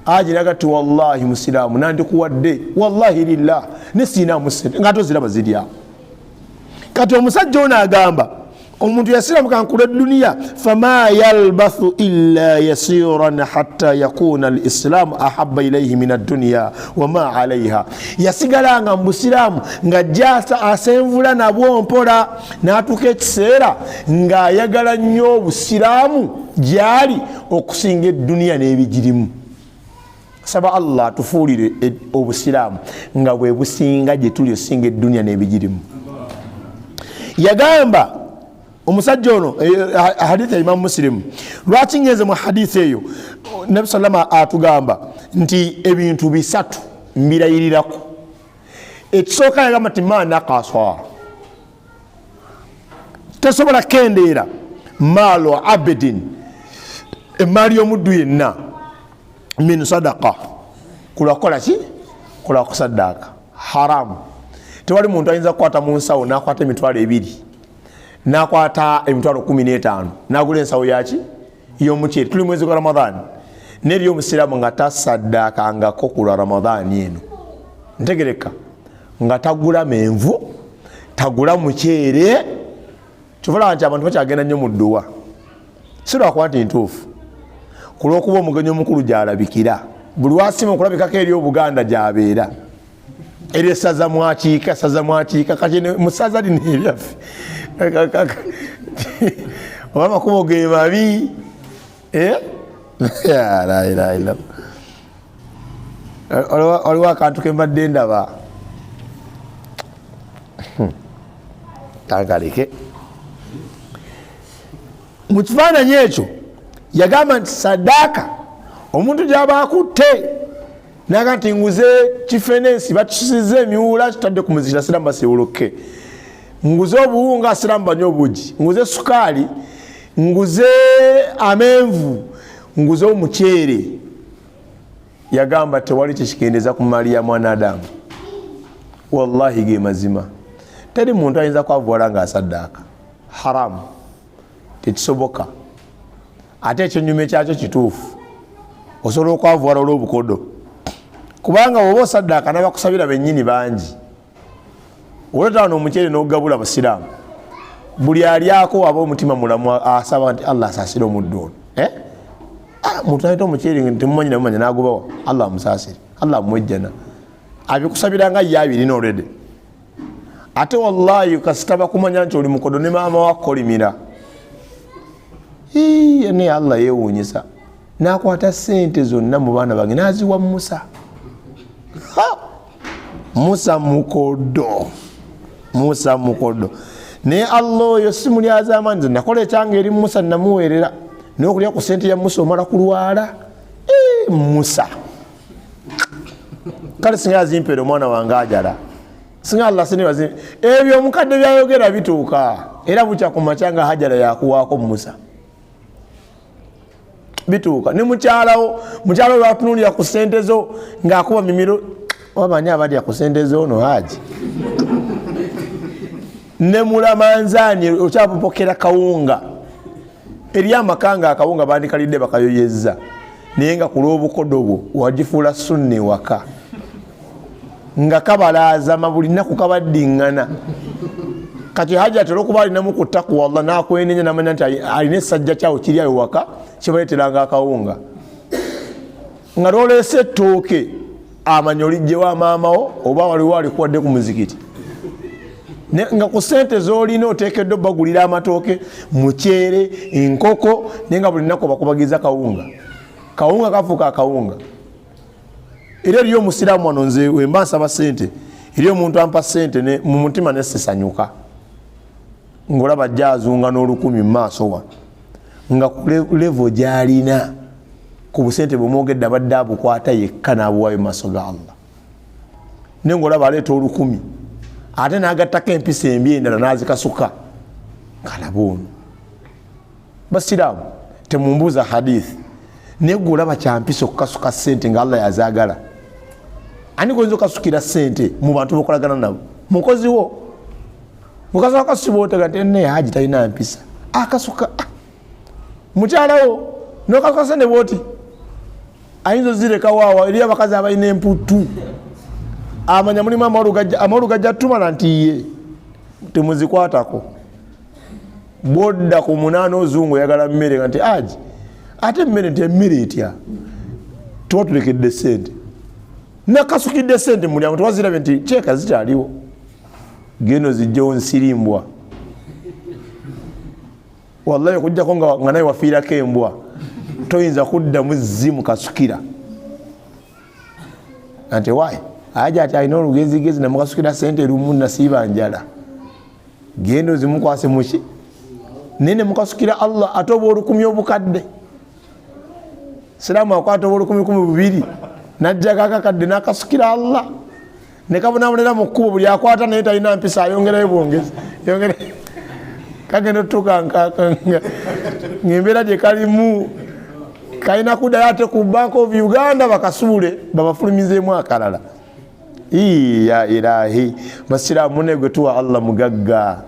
ajiraga ti wallahi musiraamu nandikuwadde wallahi lillah ne sinaamu sente nga toziraba zirya kati omusajja ono agamba omuntu yasiramuka nkula duniya fama yalbathu illa yasiran hatta yakuna alislamu ahabba ilayhi min ad-dunya wama alayha yasigalanga mu busiraamu nga jasa asenvula nabwo mpola n'atuuka ekiseera ng'ayagala nnyo obusiraamu gyali okusinga eduniya n'ebigirimu saba Allah tufuulire obusiraamu nga bwe businga gye tuli osinga eddunya n'ebigirimu. Yagamba omusajja ono hadithi ya Imam Muslim, lwaki ngenze mu hadithi eyo Nabi sallama atugamba nti ebintu bisatu mbirayirirako. Ekisooka yagamba nti ma naqasa, tesobola kendeera maalo abedin, emaali y'omuddu yenna min sadaqa, kulakola ki? Kula kusaddaaka haramu. Tewali muntu ayinza kukwata mu nsawo n'akwata emitwalo 2 n'akwata emitwalo 15 n'agula ensawo yaki y'omuceeri. Tuli mwezi gwa Ramadhaani n'eri omusiraamu nga tasaddaakangako ku lwa Ramadhaani eno, ntegereka nga tagula menvu, tagula muceere. Kyovula nti abantu bakyagenda nnyo mu dduwa, si lwakuba nti ntuufu, ku lw'okuba omugenyi omukulu gy'alabikira. Buli wasima okulabikako eri Obuganda gy'abeera, eri essaza mwakiika, saza mwakiika, kati mu ssaza lino eryaffe oba amakubo ge mabi. Waliwo akantu ke mbadde ndaba, kankaleke. Mu kifaananyi ekyo yagamba nti saddaaka omuntu gy'aba akutte naga nti nguze kifenensi bakisize emiwula kitadde ku muzikira siramu basiwuluke, nguze obuwunga siramu banywe obugi, nguze sukaali, nguze amenvu, nguze omuceere. Yagamba tewali kyekikendeeza ku maali ya mwanadamu. Wallahi ge mazima. Teri muntu ayinza kwavuwala nga asaddaaka, haramu, tekisoboka. Ate ekyenyuma ekyakyo kituufu, osobola okwavuwala olw'obukodo, kubanga woba osaddaaka n'abakusabira bennyini bangi. Olwetaano omuceere n'ogabula basiraamu, buli alyako aba omutima mulamu asaba nti Allah asaasire omuddu ono. Muntu ayita omuceere temumanyi namumanya n'agubawa, Allah amusaasire, Allah amwejjana, abikusabiranga ye abirina olwedde. Ate wallahi kasita bakumanya nti oli mukodo ne maama wakolimira, ne Allah yeewuunyisa n'akwata ssente zonna mu baana bange n'aziwa Musa. Musa mukodo, Musa mukodo. Naye Allah oyo si muli azamaani, nze nakola ekyange eri Musa namuweerera, n'okulya ku ssente ya Musa omala kulwala. Musa kale singa azimpeera omwana wange ajala, singa Allah sinibazi ebyo omukadde byayogera bituuka, era bukya ku makya nga Hajara yakuwaako Musa bituuka. Ne mukyalawo lwatunuulira ku ssente zo ng'akuba mimiro, wabani abalya ku ssente zo ono Haji. Ne mulamanzaani okyapopokera kawunga eri amaka nga akawunga bandikalidde bakayoyezza, naye nga ku lw'obukodo bwo wagifuula sunna ewaka, nga kabalaazama buli nnaku kabaddiŋŋana. Kati Hajja atera okuba alinamu ku ttaqwa Allah n'akwenenya n'amanya nti alina essajja kyawo kiri ayo waka kibaleeteranga akawunga. Nga lwoleese ettooke amanya olijjewa maamawo oba waliwo alikuwadde ku muzikiti, nga ku ssente z'olina oteekeddwa bagulira amatooke, muceere, enkoko, naye nga buli nnaku bakubagiza kawunga. Kawunga kafuuka akawunga. Era eriyo omusiraamu wano nze wemba nsaba ssente, eriyo omuntu ampa ssente mu mutima nesisanyuka, ng'olaba ajja azunga n'olukumi mu maaso wa, nga ku levo gy'alina ku busente bw'omwogedde abadde abukwata yekka n'abuwayo mu maaso ga Allah. Naye ng'olaba aleeta olukumi ate n'agattako empisa embi endala n'azikasuka, kalaba ono. Basiraamu temumbuuza hadithi, naye gwe olaba kyampisa okukasuka ssente nga Allah yazaagala. Ani goyinza okasukira ssente mu bantu bokolagana nabo? Mukozi wo mukazi wakasuba otega nti ne Haji talina mpisa, akasuka mukyalawo n'okasuka ssente bwoti ayinza ozireka waawa eri abakazi abalina emputu, amanya mulimu amawolu gajja tumala nti ye temuzikwatako. Bwodda ku 8 ozungu oyagala mmere nga nti Haji ate mmere nti emmere etya, tuba tulekedde ssente, nakasukidde ssente mulyango tewazirabe nti kyeka zikyaliwo, geno zijjawo nsirimbwa. Wallahi okujjako nga naye wafiirako embwa toyinza kuddamu zimu kasukira. ante wayi aja ati alina olugezigezi namukasukira sente lumu nasiiba njala gendo zimukwase muki nene mukasukira Allah ate oba olukumi obukadde siramu akwata oba olukumi bubiri najja kakakadde nakasukira Allah nekabonabonera mu kkubo buli akwata naye talina mpisa ayongerayo bwongezi kagenda otutuka ng'embeera gye kalimu kalina kuddayo ate ku Bank of Uganda bakasuule babafulumizeemu akalala. Ya ilahi basiraamu munne gwe tuwa Allah mugagga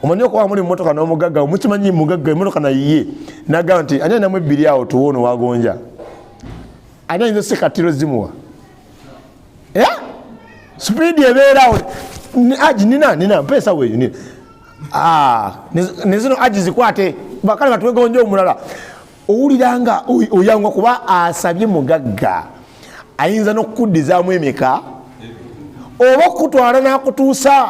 omanyi okuba muli mmotoka n'omugagga mukimanyi mugagga emmotoka nayiye nagamba nti ani alinamu ebbiri awo tuwoono wagonja ani ayinza sekatiro zimuwa speedi ebeerawo aji nina mpesa weeyo nina nezino aji zikwate bakale batuwegonja omulala owuliranga oyangwa kuba asabye mugagga ayinza n'okukuddizaamu emeka oba okutwala n'akutuusa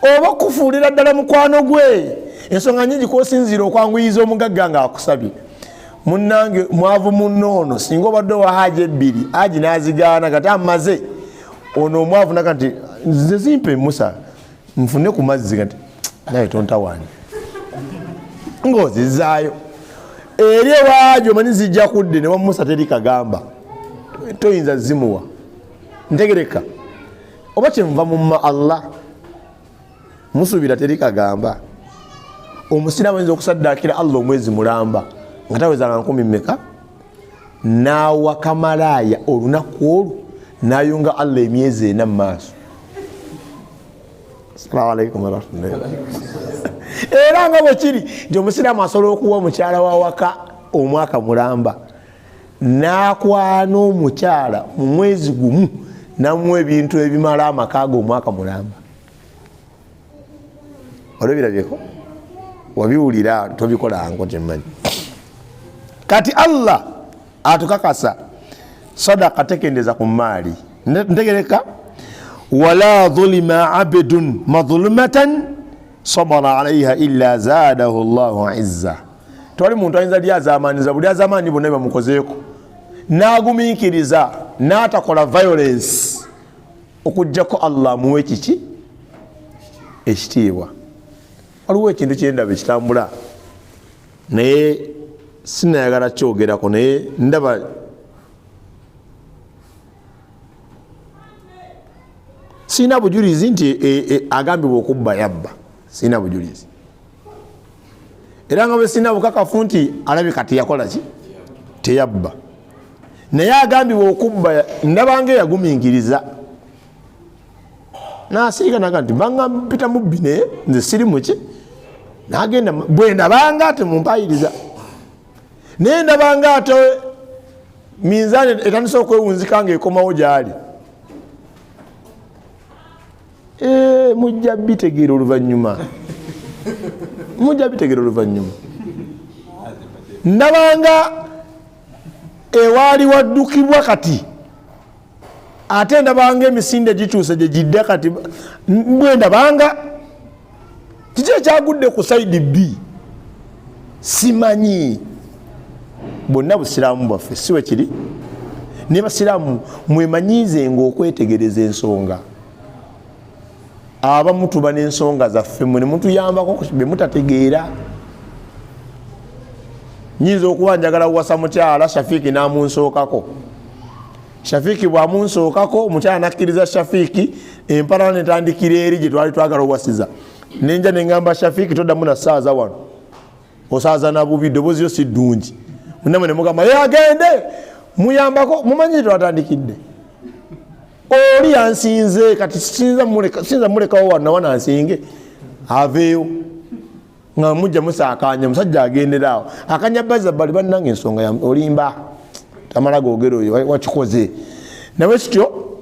oba okufuulira ddala mukwano gwe ensonga nyingi kwosinziira okwanguyiza omugagga nga akusabye munnange mwavu munnoono singa obadde wa haji ebbiri haji n'azigaana kati amaze ono omwavu naga nti nze zimpe Musa nfune ku mazzi kati naye tontawaani ng'ozizaayo eri ewaajo omanyi zijja kudde ne wa Musa teri kagamba toyinza zimuwa ntegereka oba kyenva mumma Allah musuubira teri kagamba omusiraamu ayinza okusaddaakira Allah omwezi mulamba nga tawezanga 10 mmeka n'awa kamalaaya olunaku olwo n'ayunga Allah emyezi 4 mu maaso. Assalamu alaikum warahmatullahi. Era nga bwe kiri nti omusiraamu asobola okuwa omukyala wa waka omwaka mulamba n'akwana omukyala mu mwezi gumu namuwa ebintu ebimala amaka ge omwaka mulamba. Olabirabyeko wabiwulira tobikolango kyemmanyi. Kati Allah atukakasa sadaka tekendeza ku maali ntegereka wala dhulima abdun madhulumatan sabara alaiha illa zadahu Allahu izza. Toli muntu ayinza lyazamaniza buli azamani bonna bamukozeeko n'agumiikiriza n'atakola violence okujjako Allah muwe kiki ekitiibwa. Waliwo ekintu kyendaba ekitambula naye sinayagala kyogerako naye ndaba sina bujulizi nti agambibwa okubba yabba sina bujulizi era nga bwe sina bukakafu nti alabika teyakola ki teyabba naye agambibwa okubba ndabanga yagumiikiriza n'asiika naga nti banga mpita mubbi naye nze siri muki n'agenda bwe ndabanga ate mumpayiriza naye ndabanga ate minzaani etandisa okwewunzika nga ekomawo gyali mujja bitegeera oluvannyuma ndabanga ewaali waddukibwa kati ate ndabanga emisinde gituuse gye gidda kati bwe ndabanga kiki ekyagudde ku saidi B simanyi. Bonna busiraamu bwaffe siwe kiri ne basiraamu mwemanyiize ng'okwetegereza ensonga abamu tuba n'ensonga zaffe mwe ne mutuyambako be mutategeera. Nyinza okuba njagala kuwasa mukyala Shafiiki n'amunsookako Shafiiki bw'amunsookako omukyala nakkiriza Shafiiki empalana netandikira eri gye twali twagala owasiza nenja neŋŋamba Shafiiki toddamu na ssaaza wano osaaza na bubi ddoboozi yo si ddungi munnamwe ne mugamba ye agende muyambako mumanyi twatandikidde oli yansinze kati sinza mulekawo wano nansinge aveeyo nga mujja musaakanya musajja agenderaawo akanyabbaza bali bannange ensonga ya olimba tamala googera oyo wakikoze nawe kityo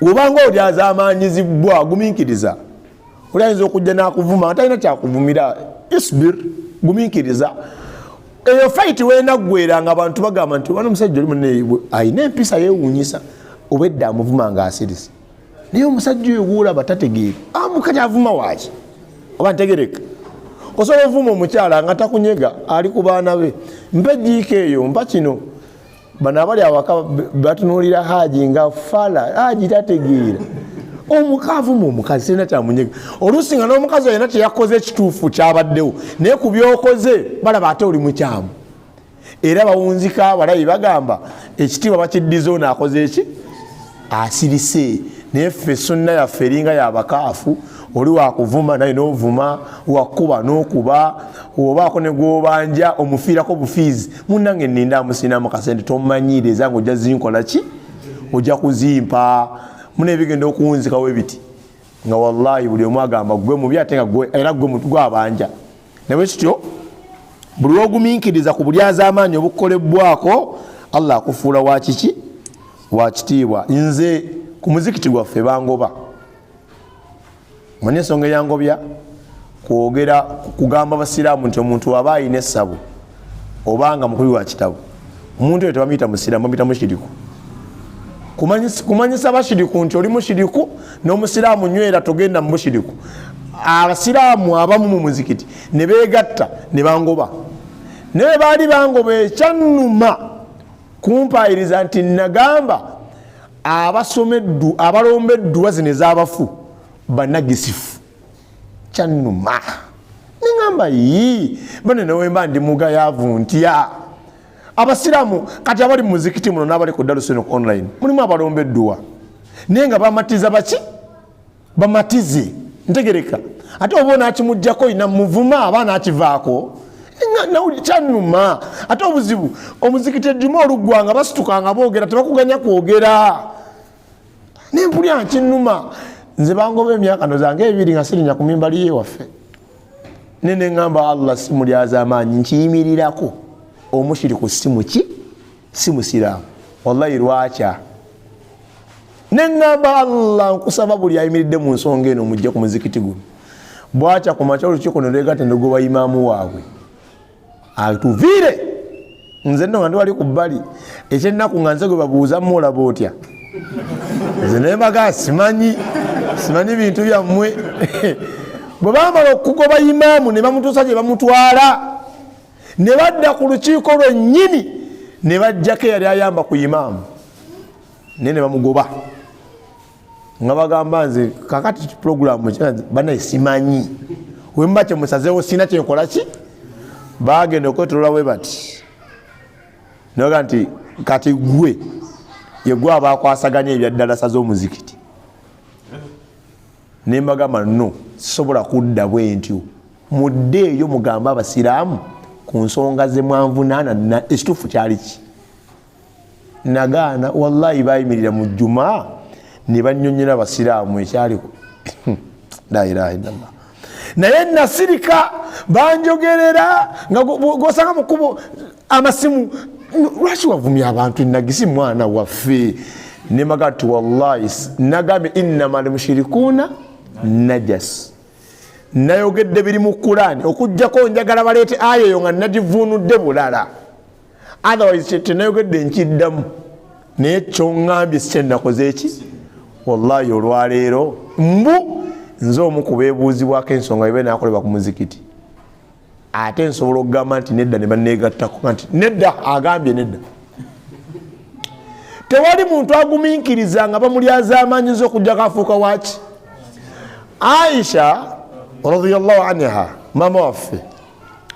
obanga oli azaamanyizibwa agumiikiriza oli ayinza okujja n'akuvuma atalina kyakuvumira isbir gumiikiriza eyo fight wenda ggwera nga abantu bagamba nti wano omusajja oli munne ayina empisa yeewuunyisa obwedda amuvuma nga asirisi naye omusajja oyo gwolaba tategeera amukati avuma waaki oba ntegereka osobola ovuma omukyala nga takunyega ali ku baana be mpa jiika eyo mpa kino bano abali awaka batunuulira Haji nga fala Haji tategeera omukavu mu omukazi sirina kyamunyega oluusi nga n'omukazi oyina teyakoze ekituufu kyabaddewo naye ku byokoze balaba ate oli mukyamu era bawunzika abalabi bagamba ekitiibwa bakiddiza ono akoze eki asirise naye ffe sunna yaffe eringa yabakaafu oli wakuvuma naye n'ovuma wakuba n'okuba obaako ne gwobanja omufiirako bufiizi munnange nninda amusinamu kasente tomanyiiriza nga ojja zinkola ki ojja kuzimpa munebigenda okuwunzikawo ebiti nga wallahi buli omu agamba gwe mubi ate nga era gwe gwabanja naye kityo buli lwogumiikiriza ku bulyazaamaanyi obukolebwako Allah akufuula wakiki wakitiibwa. Nze ku muzikiti gwaffe bangoba manye ensonga eyangobya kwogera kugamba abasiraamu nti omuntu aba ayina essabo obanga mukubi wa kitabo omuntu oyo tebamuyita musiraamu bamuyita mushiriku. Kumanyisa bashiriku nti oli mushiriku n'omusiraamu nywera togenda mu bushiriku. Abasiraamu abamu mu muzikiti ne beegatta ne bangoba naye baali bangoba ekyannuma kumpaayiriza nti nagamba abalombeddwa zino ez'abafu bannagisifu kyannuma nengamba bane newemba ndi mugayaavu ntya abasiraamu kati abali mu muzikiti muno n'abali ku Darussunnah online mulimu abalombeddwa naye nga bamatiza baki bamatize ntegereka ate oba nakimuggyako ina muvuma abaana akivaako kyannuma ate obuzibu omuzikiti ejjuma oluggwanga basitukanga boogera tebakuganya kwogera nempulya nkinnuma nze bangoba emyaka nozange ebiri nga sirinya ku mimbali yewaffe nene ngamba Allah simulyazaamaanyi nkiyimirirako omushiriku simuki simusiraamu wallahi lwakya nengamba Allah nkusaba buli ayimiridde mu nsonga eno mujja ku muzikiti guno bwakya ku makya olukiiko noleegate negoba imaamu waabwe atuviire nze nno nga ndi wali ku bbali ekyennaku nga nze gwe babuuza mulaba otya nze nembaga simanyi bintu byammwe bwe bamala okugoba imaamu ne bamutuusa gye bamutwala ne badda ku lukiiko lwennyini ne bajjako eyali ayamba ku imaamu naye ne bamugoba nga bagamba nze kakati puroguramu banaye simanyi wemba kyemusazeewo sina kyenkola ki bagenda okwetolola bwe bati naga nti kati gwe yegwe abakwasaganya ebyaddalasa z'omuzikiti nembagamba no sisobola kudda bwe ntyo mudde eyo mugamba abasiraamu ku nsonga ze mwanvunaana ekituufu kyali ki nagaana wallahi bayimirira mu jjumaa ne bannyonnyera abasiraamu ekyaliko la ilaha illallah naye nasirika banjogerera nga gosanga mukubo amasimu lwaki wavumya abantu nagisi mwana waffe nemagati wallahi nagambe innamal mushrikuuna najas nayogedde biri mu Qur'ani okujjako njagala baleete aya eyo nga nagivuunudde bulala otherwise tenayogedde nkiddamu naye kyoŋŋambye sikyennakoze eki wallahi olwaleero mbu nze omu ku beebuuzibwako ensonga ebe nakolebwa ku muzikiti ate nsobola okugamba nti nedda ne banneegattako nti nedda agambye nedda tewali muntu agumiikiriza nga bamulyazaamaanyiza okujjako afuuka waki Aisha radhiyallahu anha mama waffe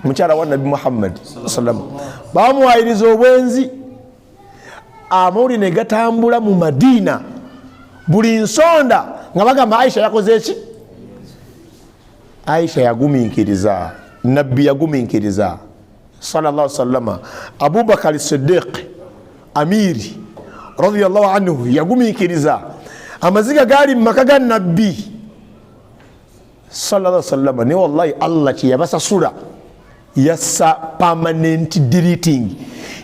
mukyala wa Nabi Muhammad sallam bamuwayiriza obwenzi amawulire ne gatambula mu Madina buli nsonda nga bagamba Aisha yakoze eki Aisha yagumiikiriza Nabbi yagumiikiriza sallallahu sallama Abubakar Siddiq amiri radhiyallahu anhu yagumiikiriza amaziga gali mu maka ga Nabbi sallallahu sallama ne wallahi Allah kye yabasasula yassa permanent deleting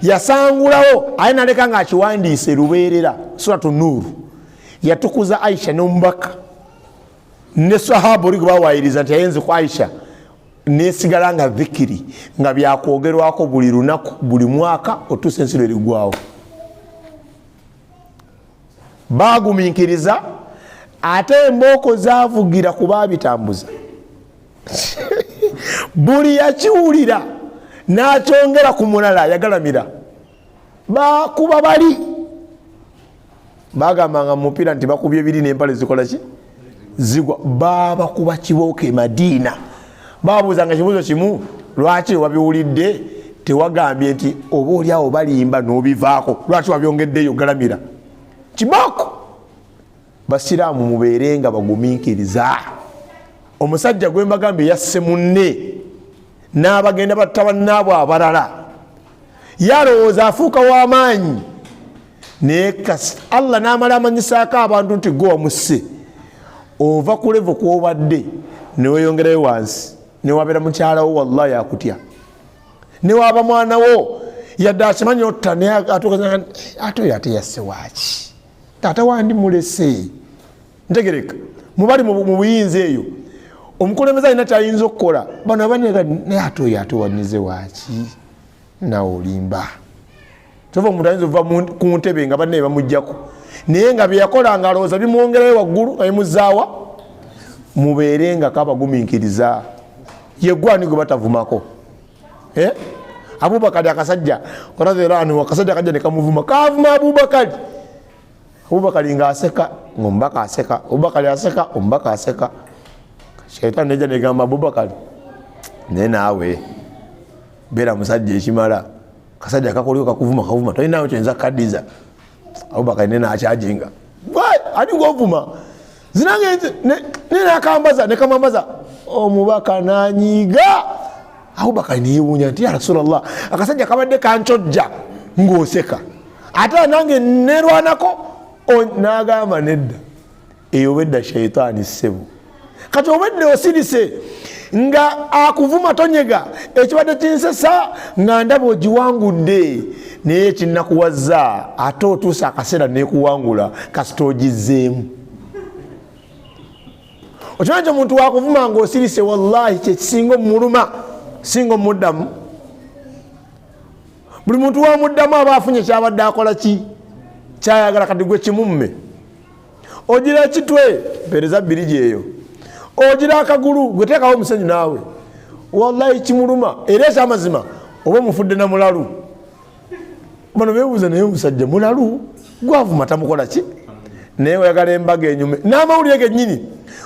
yasangulawo aye naleka nga akiwandiise lubeerera suratu Nuuru yatukuza Aisha n'omubaka ne sahaba oli gwe bawayiriza nti ayenze ku Aisha nesigala nga dhikiri nga byakwogerwako buli lunaku buli mwaka otuusa ensi lw'erigwawo bagumiikiriza ate embooko zaavugira ku baabitambuza buli yakiwulira n'akyongera ku mulala yagalamira bakuba bali bagambanga mupiira nti bakubye ebiri n'empale zikola ki zigwa babakuba kibooka e Madiina babuuzanga kibuuzo kimu lwaki wabiwulidde tewagambye nti oba oli awo balimba n'obivaako lwaki wabyongeddeyo galamira kibooko basiraamu mubeerenga bagumiikiriza omusajja gwe mbagambye yasse munne n'abagenda batta bannaabwe abalala yalowooza afuuka w'amaanyi naye Allah n'amala amanyisaako abantu nti gwe wamusse ova ku levo kwobadde neweyongerayo wansi newabeera mukyalawo wallahi akutya newaba mwanawo yadde akimanyi otta ate oyo ate yasse waaki taata wandi mulese ntegereka mubali mu buyinza eyo omukulembeze alina kyayinza okukola bano abanega naye ate oyo ate wanyize waaki nawe olimba tova omuntu ayinza ova ku ntebe nga banne bamuggyako naye nga byeyakolanga alowooza bimwongerayo waggulu nga bimuzaawa mubeerenga kabagumiikiriza yeggwani gwe batavumako Abubakari akasajja radhiyallahu akasajja kajja nekamuvuma kavuma Abubakari nga aseka ngombaka aseka Abubakari aseka ombaka aseka Shaitan neja negamba Abubakari naye naawe beera musajja ekimala kasajja kakoliyo kakuvuma tolinawo kyenza kadiza Abubakari nena akyajinga ani govuma zinange nenakambaza nekamambaza omubaka nanyiga Abubakari niyewuunya nti ya Rasulallah akasajja kabadde kancojja ng'oseka ate nange nerwanako n'agamba nedda eyo obedda shaitaani ssebo kati obedde osirise nga akuvuma tonyega ekibadde kinsesa nga ndaba ogiwangudde naye kinnakuwazza ate otuusa akaseera nekuwangula kasita ogizeemu okimanyi omuntu wakuvuma nga osirise wallahi kyekisinga omuluma singa omuddamu buli muntu wamuddamu aba afunye kyabadde akola ki kyayagala kati gwe kimumme ogira ekitwe mpereza birigi eyo ogira akagulu gwe teekawo omusenyu naawe wallahi kimuluma era ekyamazima oba omufudde na mulalu bano beebuuza naye omusajja mulalu gwavuma tamukola ki naye oyagala embaga enyume n'amawulire gennyini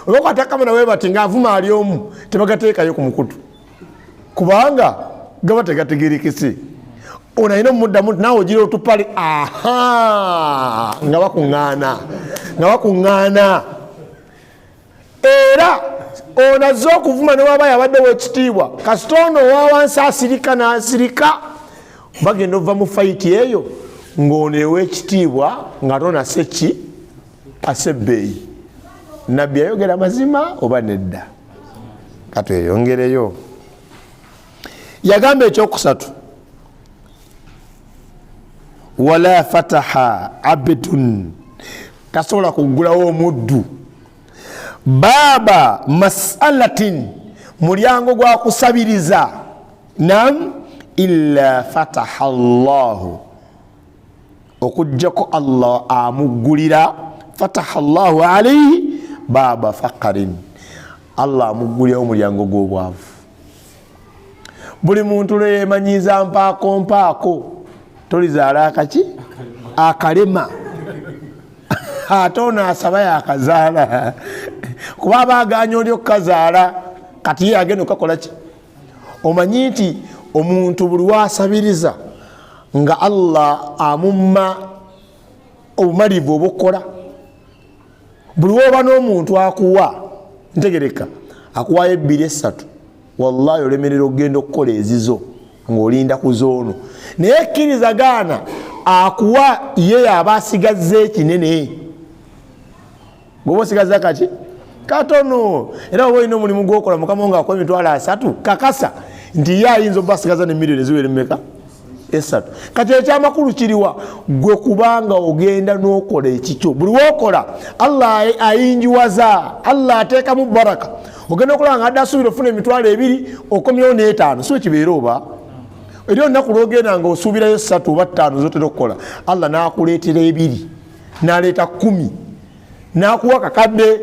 oba kwatakamana webati ngaavuma ali omu tebagateekayo ku mukutu kubanga gaba tegategerekese ono alina omuddamu naawe ogira otupale nga bakuŋŋaana era ono azze okuvuma newaba yabaddewo ekitiibwa kasita ono owawansi asirika n'asirika bagenda ova mu fayiti eyo ng'ono ew'ekitiibwa nga tonase ki asebbeeyi nabbi yayogera mazima oba nedda katweyongereyo yagamba ekyokusatu wala fataha abdun tasobola kugulawo omuddu baba masalatin mulyango gwa kusabiriza nam illa fataha Allahu okujjako Allah amugulira fataha Allahu alayhi baba faqarin Allah amugulira omulyango gw'obwavu buli muntu leyemanyiza mpaako tolizaala akaki akalema ate ono asaba yakazaala kuba abaganya oli okukazaala kati ye agenda okakola ki omanyi nti omuntu buli wasabiriza nga Allah amumma obumalivu obukola buli woba n'omuntu akuwa ntegereka akuwayo 2-3 wallahi olemerera okugenda okukola ezizo ng'olinda ku zoono naye ekkiriza gaana akuwa ye yaba asigazza ekinene bwoba osigazza kaki katono era oba olina omulimu gwokola mukama nga akuwa $3 kakasa nti ye ayinza oba asigaza ne miliyoni eziwera emmeka 3 kati ekyamakulu kiriwa gwe kubanga ogenda n'okola ekikyo buli wokola Allah ayinjiwaza Allah ateekamu baraka ogenda okola nga adde asuubira ofuna $2 okomyewo n'5 so kibeera oba eri olunaku lwogenda nga osuubirayo 3 oba 5 zotera okukola Allah n'akuleetera 2 n'aleeta 10 n'akuwa kakadde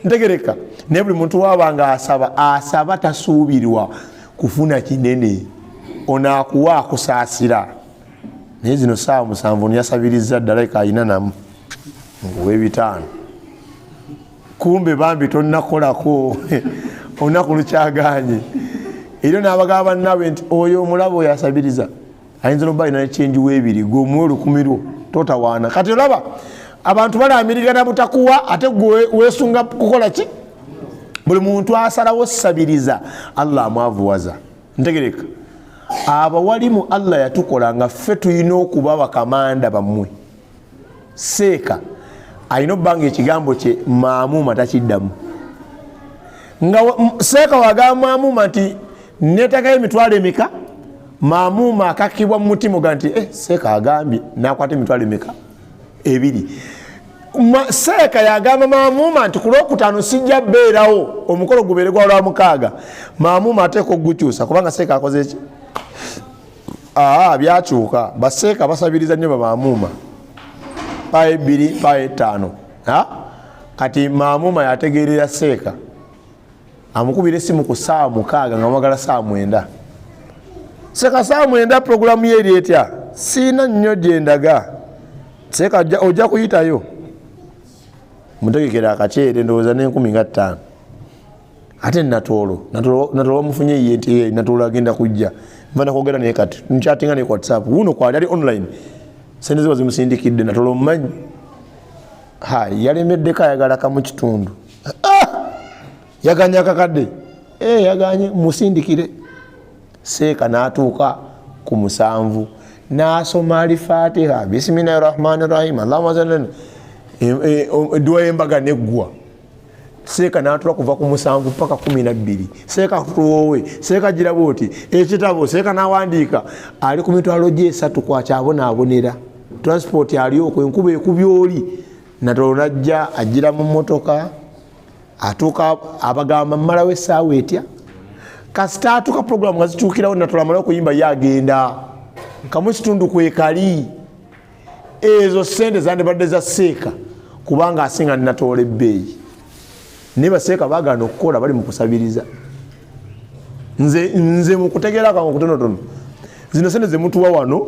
ntegereka naye buli muntu waaba nga asaba tasuubirwa kufuna kinene ono akuwa akusaasira naye zino saa 7 yasabiriza ddala ayina namu ng'ow'ebitaano kumbe bambi tonnakolako olunaku lukyaganye era n'abagamba bannaabwe nti oyo omulabo oyo asabiriza ayinza noba alina nekyenji w'ebiri gweomuwe olukumi lwo totawaana kati olaba abantu balamirigana butakuwa ate gwe weesunga kukola ki buli muntu asalawo sabiriza Allah amwavuwaza ntegereka abawalimu Allah yatukola nga ffe tulina okuba bakamanda bammwe seeka alina obbanga ekigambo kye maamuma takiddamu nga seeka wagamba maamuma nti netakayo emitwalo emeka maamuma akakibwa mu mutima ga nti seeka agambye nakwata emitwalo emeka 2 seeka yagamba maamuma nti ku Lwokutaano sijja beerawo omukolo gubeere gwa Lwamukaaga maamuma ateeka okugukyusa kubanga seeka akoze eki byakyuka baseeka basabiriza nnyo bamaamuma paye 2 paye 5 kati maamuma yategeerera seeka amukubira essimu ku saa 6 nga mwagala saa 9 seeka saa 9 programu ye eri etya siina nnyo gyendaga seeka ojja kuyitayo mutegekera akaceere ndowooza n'15,000 ate natoolo bamufunye ye nti natoolo agenda kujja mva nakwogera naye kati nkyatinga naye ku WhatsApp wuno kwali ali online sente ziba zimusindikidde natoolo mumanyi yalemeddeko ayagala kamu kitundu yaganya kakadde yaganye musindikire seeka n'atuuka ku 7 n'asoma Al-Fatiha bismillahirrahmanirrahim Allahumma salli dua y'embaga neggwa seeka n'atula kuva ku 7 paka 12 seeka tuwowe seeka girabo oti ekitabo seeka n'awandiika ali ku mitwalo gye 3 kwakyabonaabonera transport ali okwo enkuba ekubya oli natoolo najja agira mu mmotoka atuuka abagamba mmalawo essaawa etya kasita atuuka programu nga zituukirawo natoolo amala okuyimba yagenda kamu kitundu kwekali ezo sente zandibadde za seeka kubanga asinga natoolo ebbeeyi naye baseeka baagana okukola bali mu kusabiriza nze mu kutegeera kange okutonotono zino sente ze mutuwa wano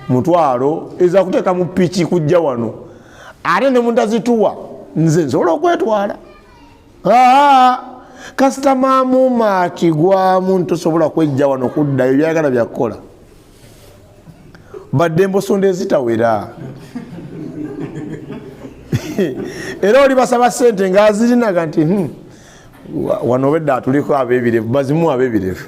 mutwalo ezakuteeka mu piki kujja wano ate ne mutazituwa nze nsobola okwetwala kasita maamuma akigwamu ntosobola kwejja wano kuddayo byagala byakukola badde embosonda ezitawera era oli basaba sente nga azirinaga nti wano obedda atuliko abeebirevu bazimu abeebirevu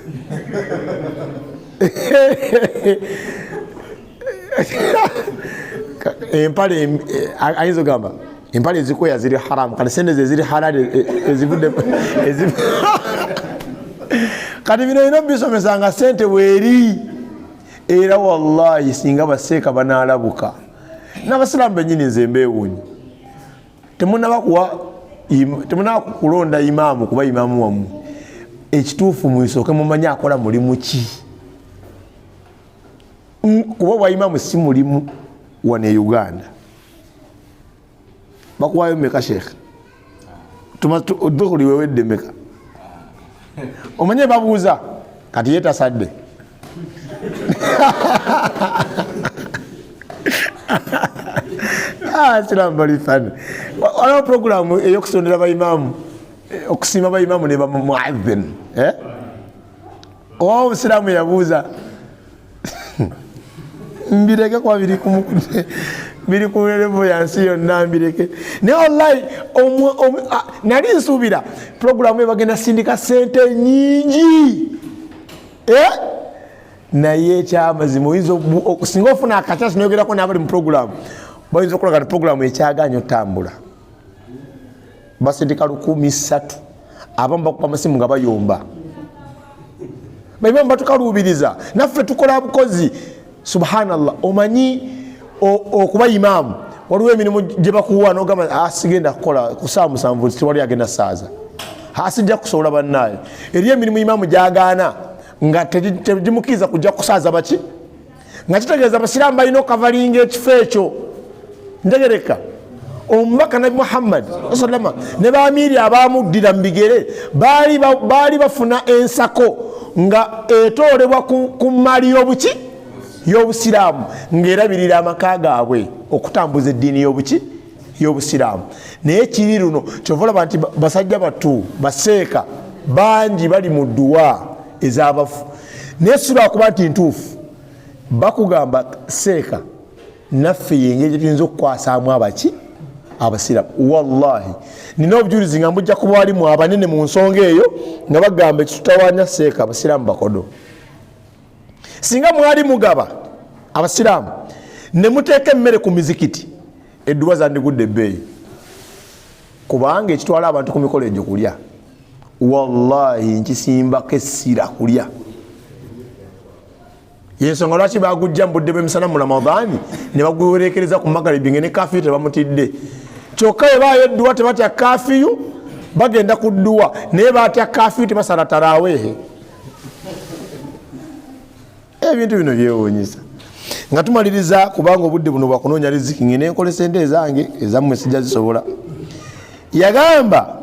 empale ayinza ogamba empale ezikweya ziri haramu kati sente ze ziri halali ezivudde kati bino ino bisomesanga sente weeri era wallahi singa baseeka banalabuka n'abasiraamu bennyini nze mbeewuunyi temunaba kulonda imaamu kuba imaamu wammwe ekituufu mwisooke mumanye akola mulimu ki kuba bwa imaamu si mulimu wano e Uganda bakuwayo meka sheekh dukuli wewedde meka omanye babuuza kati yetasadde siramu bali fani waliwo programu eyokusondera baimaamu okusiima baimaamu ne bamuadhin owa omusiraamu yabuuza mbireke kwa biri ku levo yansi yonna mbireke naye wallahi nali nsuubira programu ebagenda sindika sente nyingi naye ekyamazima oyinza singa ofuna akakyasi noyogerako n'abali mu programu bayinza okukola kati programu ekyaganya otambula basindika 1,300 abamu bakuba amasimu nga bayomba baimamu batukaluubiriza naffe tukola bukozi subhanallah omanyi okuba imaamu waliwo emirimu gye bakuwa nogamba sigenda kukola ku saa 7 tewali agenda saaza sijja kusobola bannaayo eri emirimu imaamu gyagaana nga tegimukiriza kujja kusaaza baki nga kitegeeza abasiraamu balina okavalinga ekifo ekyo ntegereka omubaka nabi Muhammad salama ne baamiiri abaamuddira mu bigere baali bafuna ensako nga etoolebwa ku mali y'obuki y'obusiraamu ng'erabirira amaka gaabwe okutambuza eddiini y'obusiraamu. Naye kiri luno kyova olaba nti basajja battu baseeka bangi bali mu dduwa ez'abafu, naye si lwakuba nti ntuufu. Bakugamba seeka naffe yengeri gye tuyinza okukwasaamu abasiraamu. Wallahi nina obujulizi nga mbujja kuba walimu abanene mu nsonga eyo nga bagamba ekitutawaanya seeka abasiraamu bakodo. Singa mwali mugaba abasiraamu ne muteeka emmere ku mizikiti, edduwa zandigudde ebbeeyi, kubanga ekitwala abantu ku mikolo egyo kulya. Wallahi nkisimbako essira kulya. Yensonga lwaki bagujja mu budde bw'emisana mu Ramadhaani ne baguwerekereza ku magalibi ngene kafiyu tebamutidde. Kyokka bwe baayo edduwa tebatya kafiyu bagenda ku dduwa, naye batya kafiyu tebasala taraweehe. Ebintu bino byewuunyisa. Nga tumaliriza kubanga obudde buno bwakunoonya riziki ngene enkolesa ente ezange ezammwe sijja zisobola. Yagamba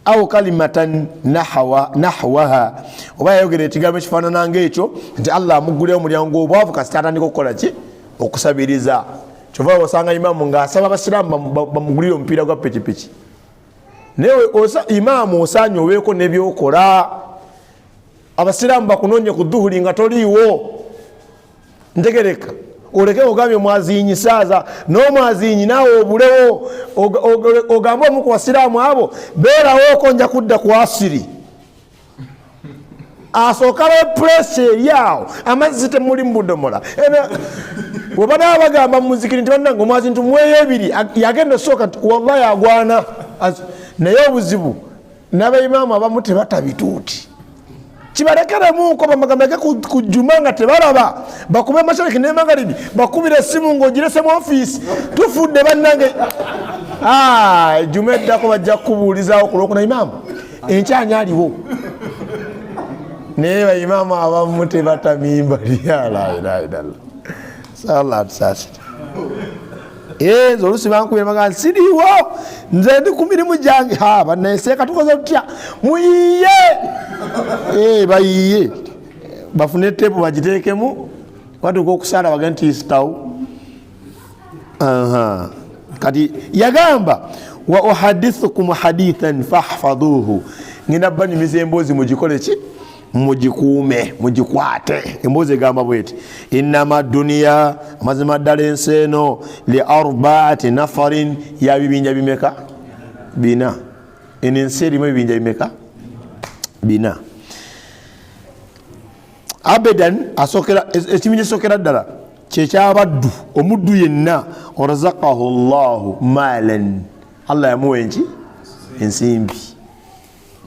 au kalimatan nahwaha, oba yayogera ekigambo ekifaanana ng'ekyo nti Allah amugguleyo omulyango obwavu kasita atandika okukola ki? Okusabiriza. Kyova osanga imaamu ng'asaba abasiraamu bamugulire omupiira gwa pikipiki. Naye imaamu osaanye obeeko n'ebyokola. Abasiraamu bakunoonye ku dhuhuri nga toliiwo. Ntegereka oleke ogambye omwazinyi saaza n'omwazinyi naawe obulewo ogambe omu ku basiraamu abo beerawooko nja kudda ku asiri. Asooka beepulesi eri awo amazzi temuli mu budomola. Bwe banaba bagamba mu muzikiri nti bannange omwazinyi tumuweeyo ebiri, yagenda osooka wallahi agwana. Naye obuzibu n'abaimaamu abamu tebatabituuti. Kibalekeremuko bamagambage ku juma nga tebalaba bakube mashariki ne magharibi bakubira essimu ng'ogirese mu office tufudde bannange. Juma eddako bajja kubuulizaawo ku lwokuna imaamu enkyanya aliwo. Naye baimaamu abamu tebatamimba ezo olusi bankubira magana siriwo nze ndi ku mirimu gyange. Banneseeka tukoze tutya muyiye. Bayiye bafune tepu bagiteekemu watuuka okusala bagenda nti isitawu. Kati yagamba wa uhadithukum hadithan fahfadhuhu, ngenda banyumiza emboozi mugikole ki? Mugikuume, mugikwate. Emboozi egamba bweti innama duniya, amazima ddala ensi eno li arbaati nafarin, ya bibinja bimeka? Bina. Eno ensi erimu ebibinja bimeka? Bina. Abedan ekibinja esokera ddala kyekyabaddu, omuddu yenna orazaqahu llahu maalan, Allah yamuwa enki? Ensimbi.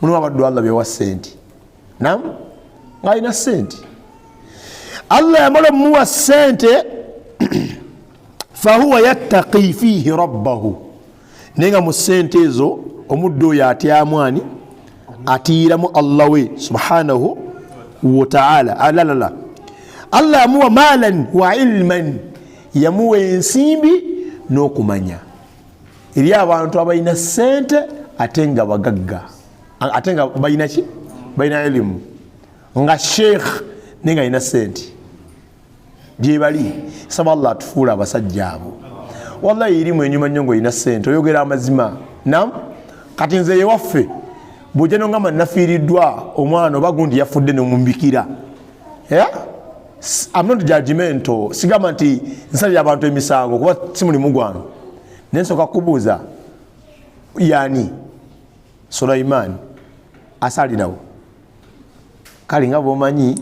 Mulimu abaddu Allah bewa sente. Naam, ng'alina sente. Allah yamala omuwa sente fahuwa yattaqi fiihi rabbahu, naye nga mu sente ezo omuddu oyo atyamu ani? Atiiramu Allah we subhanahu wa ta'ala. Alalala Allah yamuwa maalan wa ilman, yamuwa ensimbi n'okumanya. Eri abantu abalina sente ate nga bagagga, ate nga balina ki? Balina elimu. Nga sheikh nenga alina sente gye bali. Saba Allah atufuula abasajja abo. Wallahi erimu enyuma nnyo ng'olina sente oyogera amazima. Naam, kati nze ewaffe bw'ojja n'ongamba nafiiriddwa omwana oba gundi yafudde n'omumbikira. I'm not judgmental. Sigamba nti nsalira abantu emisango kuba si mulimu gwange. Naye nsooka kubuuza, yani Sulaiman asalirawo? Kale nga bw'omanyi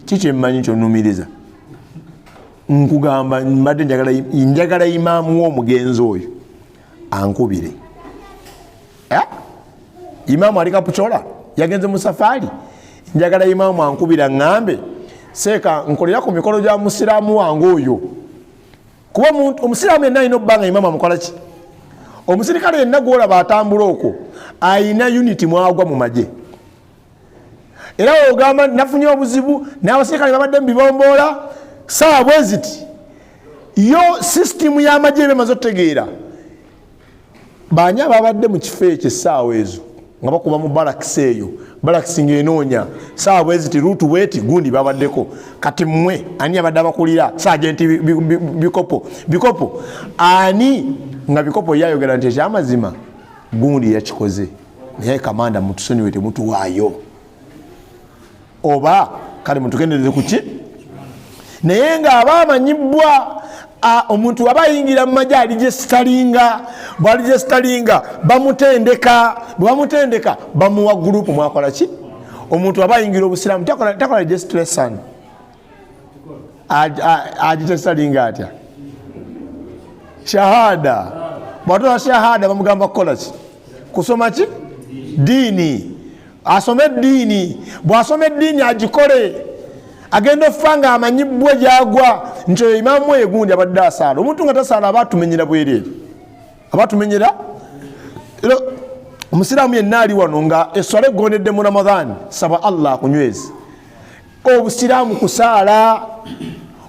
kiki emmanyi kyonnumiriza? Nkugamba mbadde njagala imaamu w'omugenzi oyo ankubire. Imaamu ali Kapuchola yagenze mu safaari, njagala imaamu ankubira ngambe seeka nkolera ku mikolo gya musiraamu wange oyo. Kuba omusiraamu yenna alina obbanga imaamu amukola ki? Omusirikale yenna gwolaba atambula okwo ayina unity mwagwa mu magye. Era ogamba nafunye obuzibu n'abasirikale babadde mu bibomboola saawa bwe ziti, yo sisitimu y'amagye bemaze otegeera baanya babadde mu kifo ekyo essaawa ezo nga bakuba mu balakisi eyo balakisi ng'enoonya saawa bwe ziti luutu bweti gundi babaddeko kati mmwe ani abadde abakulira saagenti bikopo ani nga bikopo yayogera nti ekyamazima gundi yakikoze naye kamanda mutusonyiwe temutuwaayo oba kale mutukendereze kuki naye ng'abaamanyibwa omuntu aba ayingira mu majje alijesitalinga bamutendeka bwe bamutendeka bamuwa gurupu mwakola ki omuntu aba ayingira obusiraamu takola registration agijesitalinga atya shahada bwatola shahada bamugamba kukola ki kusoma ki diini asome diini bwasome diini agikole agenda okufa nga amanyibwa gyagwa nti oyo imaamu oyo gundi abadde asaala omuntu nga tasaala aba atumenyera bwereere aba atumenyera omusiraamu yenna ali wano nga eswala egondedde mu ramadhan saba allah akunywezi obusiraamu kusaala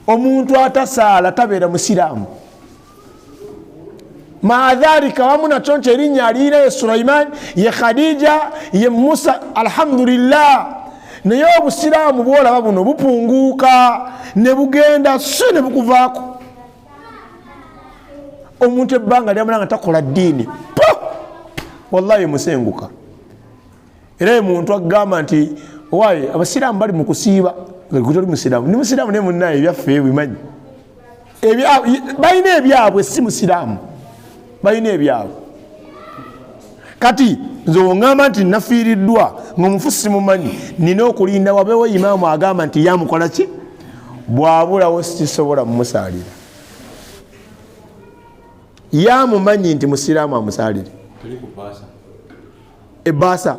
omuntu atasaala tabeera musiraamu maadhalika wamu nakyo nti erinnya aliina ye Sulaiman ye Khadija ye Musa alhamdulillah naye obusiraamu bwolaba buno bupunguuka ne bugenda so ne bukuvaako omuntu ebbanga lyamala nga takola ddiini wallahi musenguka era muntu agamba nti waaye abasiraamu bali mu kusiiba gutoli musiraamu ni musiraamu naye munnaye ebyaffe bimanyi balina ebyabwe si musiraamu balina ebyabwe kati nze oŋŋamba nti nafiiriddwa ng'omufusi mumanyi nina okulinda wabeewo imaamu agamba nti yamukola ki bwabulawo sikisobola mumusaalira yamumanyi nti musiraamu amusaalire ebaasa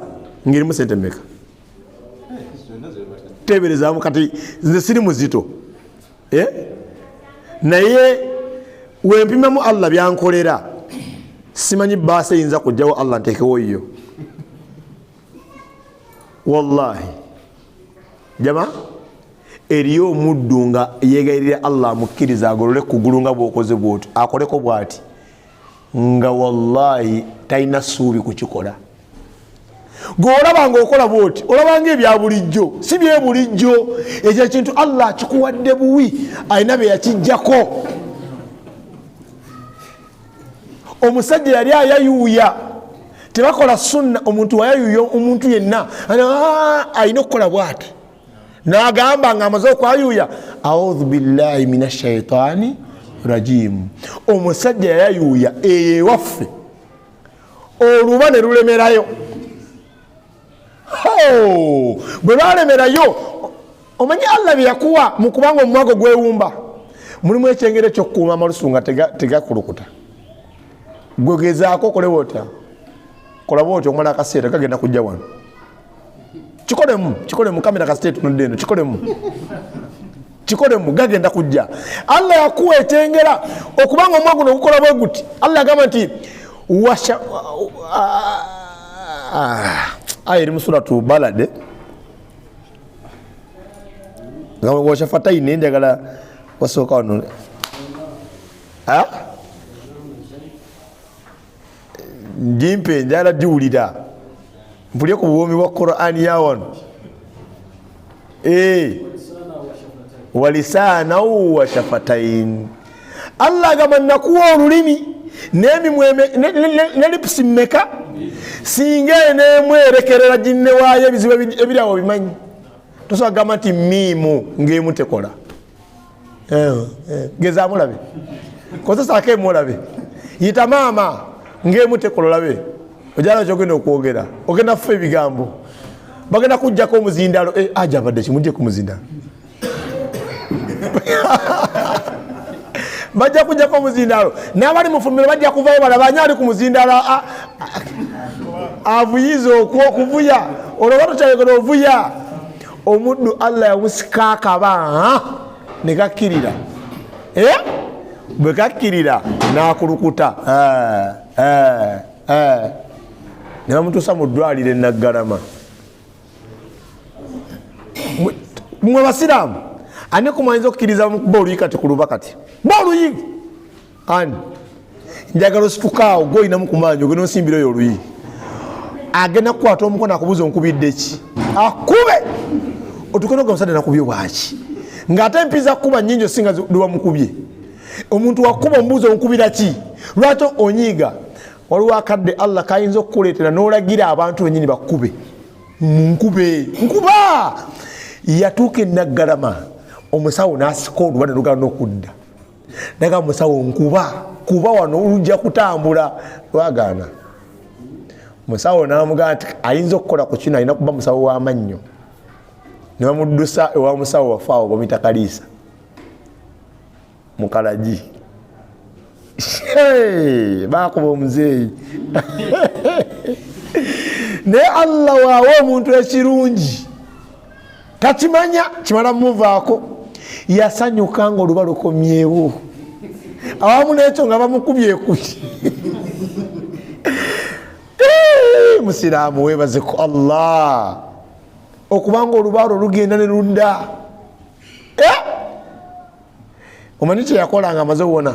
ngirimu sente mmeka teberezaamu kati nze siri muzito naye wempimamu Allah byankolera simanyi baasa eyinza kujjawo Allah ntekewo yo wallahi jama eriyo omuddu nga yegayirira Allah amukkiriza agolole kugulu nga bw'okoze bw'oti akoleko bw'ati nga wallahi talina ssuubi kukikola gweolaba ng'okola bw'oti olabanga ebya bulijjo si bye bulijjo ekyo ekintu Allah akikuwadde buwi alina bye yakijjako omusajja yali ayayuuya tebakola sunna omuntu wayayuuya omuntu yenna alina okukola bw'ati n'agamba nga amaze okwayuuya audhu billahi minash shaitani rajim omusajja yayayuuya eyo ewaffe oluba ne lulemerayo bwe lwalemerayo omanyi Allah bye yakuwa mu kubanga omwago gwewumba mulimu ekyengere ky'okukuuma amalusu nga tegakulukuta gwegezaako kolewo otya kola bwotyo omwana akaseera kagenda kujja wano kikolemu kamera kasiteetu tunudde eno kikolemu gagenda kujja Allah yakuwa ekyengera okubanga omwago nogukola bwe guti Allah agamba nti eri mu suratu Balad washafataini njagala wasooka wano njimpe njala diwulira mpulye ku buwomi bwa Qur'ani ya wano walisana wa shafatain Allah agamba nakuwa olulimi n'emimwe n'elipusi mmeka singa eneemwerekerera ginne waayo ebizibu ebiri awo bimanyi tosobola kugamba nti miimu ng'emu tekola gezaamu labe kozesaako emu olabe yita maama ng'emu tekola olabe ojala kyogenda okwogera ogenda kufa ebigambo bagenda kujjako omuzindalo aja abadde kimujje ku muzindalo bajja kujjako omuzindalo n'abali mu ffumiro bajja kuvayo balaba ani ali ku muzindalo avuyiza okuvuya olwoba tokyayogera ovuya omuddu Allah yamusika akaba ne gakkirira bwe gakkirira n'akulukuta ne bamutuusa mu ddwaliro e Naggalama. Mmwe basiraamu ani kumanyinza okukkiriza mukuba oluyi kati kuluba kati ba oluyi ani njagalaositukaawo gwolinamu kumaanyi ogenda osimbirayo oluyi agenda kukwata omukono akubuza onkubidde ki akube otukono gwa musajja nakubye bwaki ng'ate mpiza kuba nnyingi osinga lwe mukubye omuntu wakuba omubuuza onkubira ki lwaki onyiiga waliwo akadde Allah kayinza okukuleetera n'olagira abantu bennyini bakube nkuba yatuuka enaggalama omusawo n'asika olubane lugana n'okudda naga musawo kuba wano olujja kutambula lwagaana musawo n'amugamba nti ayinza okukola ku kino alina kuba musawo w'amannyo ne bamuddusa ewa musawo wafaawo bamuyita Kaliisa mukalagi bakuba omuzeeyi naye Allah waawe omuntu ekirungi takimanya kimala muvaako yasanyuka nga oluba lukomyewo awamu n'ekyo nga bamukubye ekuti musiraamu weebaze ku Allah okubanga olubaalo lugenda ne ludda omanyi kye yakolanga amaze wona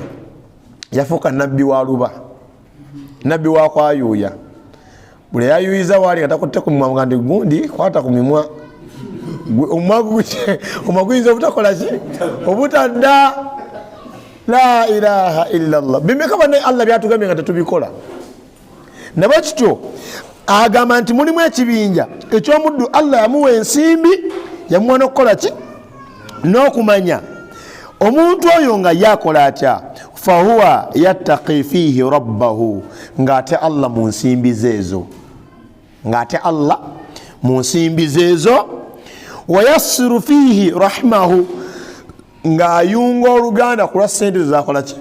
yafuuka nabbi wa luba nabbi wakwayuuya buli yayuyiza waali nga takutte ku mimwa nga ndi gundi kwata ku mimwa omwa guyinza obutakola ki obutadda la ilaha illallah bimeka bane Allah byatugambye nga tetubikola nabo kityo agamba nti mulimu ekibinja ekyomuddu Allah yamuwa ensimbi yamuwa n'okukola ki n'okumanya omuntu oyo nga yakola atya fahuwa yattaqi fihi rabbahu ng'ate Allah mu nsimbi zeezo ng'ate Allah mu nsimbi zeezo wayassiru fihi rahmahu ng'ayunga oluganda ku lwa sente zakola ki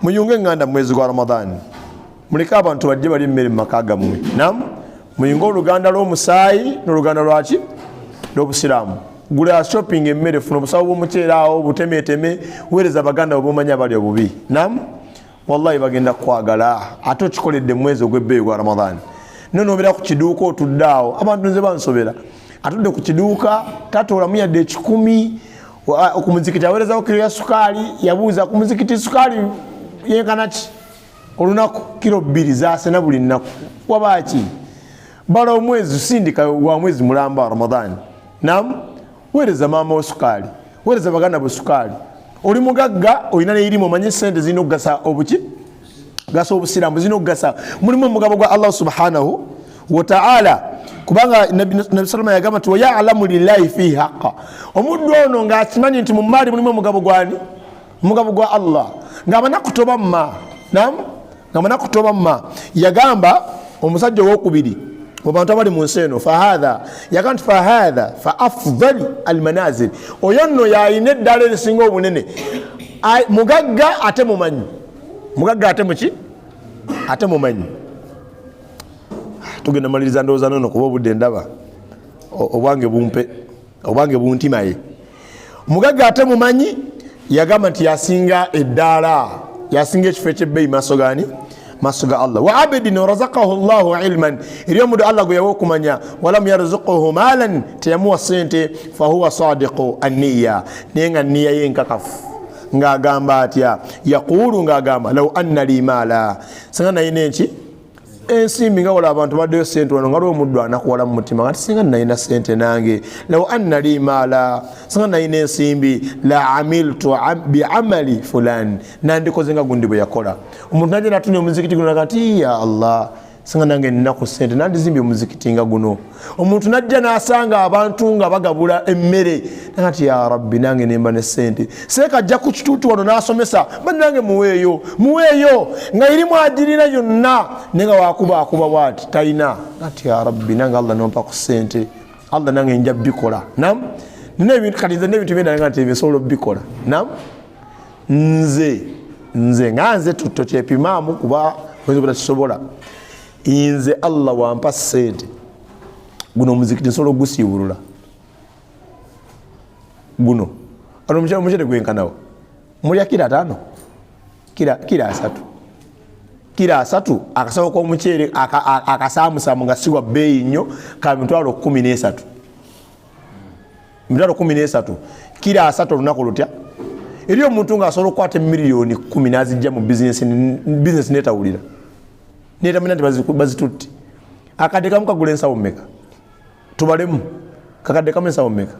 muyunga enganda mu mwezi gwa Ramadani muleke abantu bajje bali emmere mu maka gammwe nam muyunga oluganda lw'omusaayi n'oluganda lwaki lw'obusiraamu gula shopping emmere funa obusawo bw'omuceere awo butemeteme weereza baganda obumanya bali obubi nam wallahi bagenda kwagala ate okikoledde mu mwezi ogw'ebbeeyi gwa Ramadani nonobeera ku kiduuka otudde awo abantu nze bansobera atudde ku kiduuka tatoolamu yadde 10 ku muzikiti aweerezawo kiro ya sukaali yabuuza ku muzikiti sukaali yenkana ki olunaku kiro 2 zaasena buli nnaku wabaaki bala omwezi sindika wa mwezi mulamba wa Ramadani nam weereza maama wo sukaali weereza baganda bo sukaali oli mugagga olina n'erimu omanyi sente zirina okugasa obuki gasa obusiraamu zirina okugasa mulimu omugabo gwa Allah subhanahu wa ta'ala kubanga nabi salama yagamba nti wayalamu lillahi fihi haqqa omuddu ono ng'akimanyi nti mu maali mulimu omugabo gwani omugabo gwa Allah ng'amanya kutoba mma nam ng'amanya kutoba mma yagamba omusajja ow'okubiri mu bantu abali mu nsi eno fahadha yagamba nti fahadha fa afdali almanazil oyo nno yayina eddala erisinga obunene mugagga ate mumanyi mugagga ate muki ate mumanyi tugenda maliriza ndowooza nono kuba obudde ndaba obwange buntimaye mugagga ate mumanyi yagamba nti yasinga eddaala yasinga ekifo ekyebbeeyi maaso gani maaso ga Allah wa abidin razaqahu Allahu ilman eri omudu Allah gwe yawa okumanya walam yarzuquhu maalan teyamuwa sente fahuwa sadiqu anniya naye nga nniya yenkakafu ng'agamba atya yaqulu ng'agamba law anna li maala singa nayina enki ensimbi nga wala abantu baddeyo sente wano nga lw'omuddu anakuwala mu mutima nga singa nayina sente nange law anna li maala singa nayina ensimbi la amiltu biamali fulani nandikoze nga gundi bwe yakola omuntu najja natunda omuzikiti guno naga nti ya Allah singa nange ninaku sente nandizimbye omuzikiti nga guno omuntu najja n'asanga abantu nga bagabula emmere naga nti ya rabbi nange nemba ne sente seeka ajja ku kituutu wano n'asomesa bannange muweeyo nga irimu agirina yonna naye nga wakuba bwati talina nati ya rabbi nange Allah nompa ku sente Allah nange nja bikola nam nina ebintu kati nze n'ebintu byenda nga nti ebisobola bikola nam nze nga nze tutto kyepimaamu kuba oyinza obutakisobola inze Allah wampa sente guno omuzikiti nsobola ogusiibulula guno ano omukyere gwenkanawo mulya kira 5 kira 3 akasawo k'omukyere akasaamusaamu nga sigwa bbeeyi nnyo ka mitwalo 13 kira 3 olunaku lutya eri omuntu ng'asobola okukwata miliyoni 10 n'azijja mu bizinesi netawulira netamanya nti bazitutti akadde kamu kagula ensawo mmeka tubalemu kakadde kamu ensawo mmeka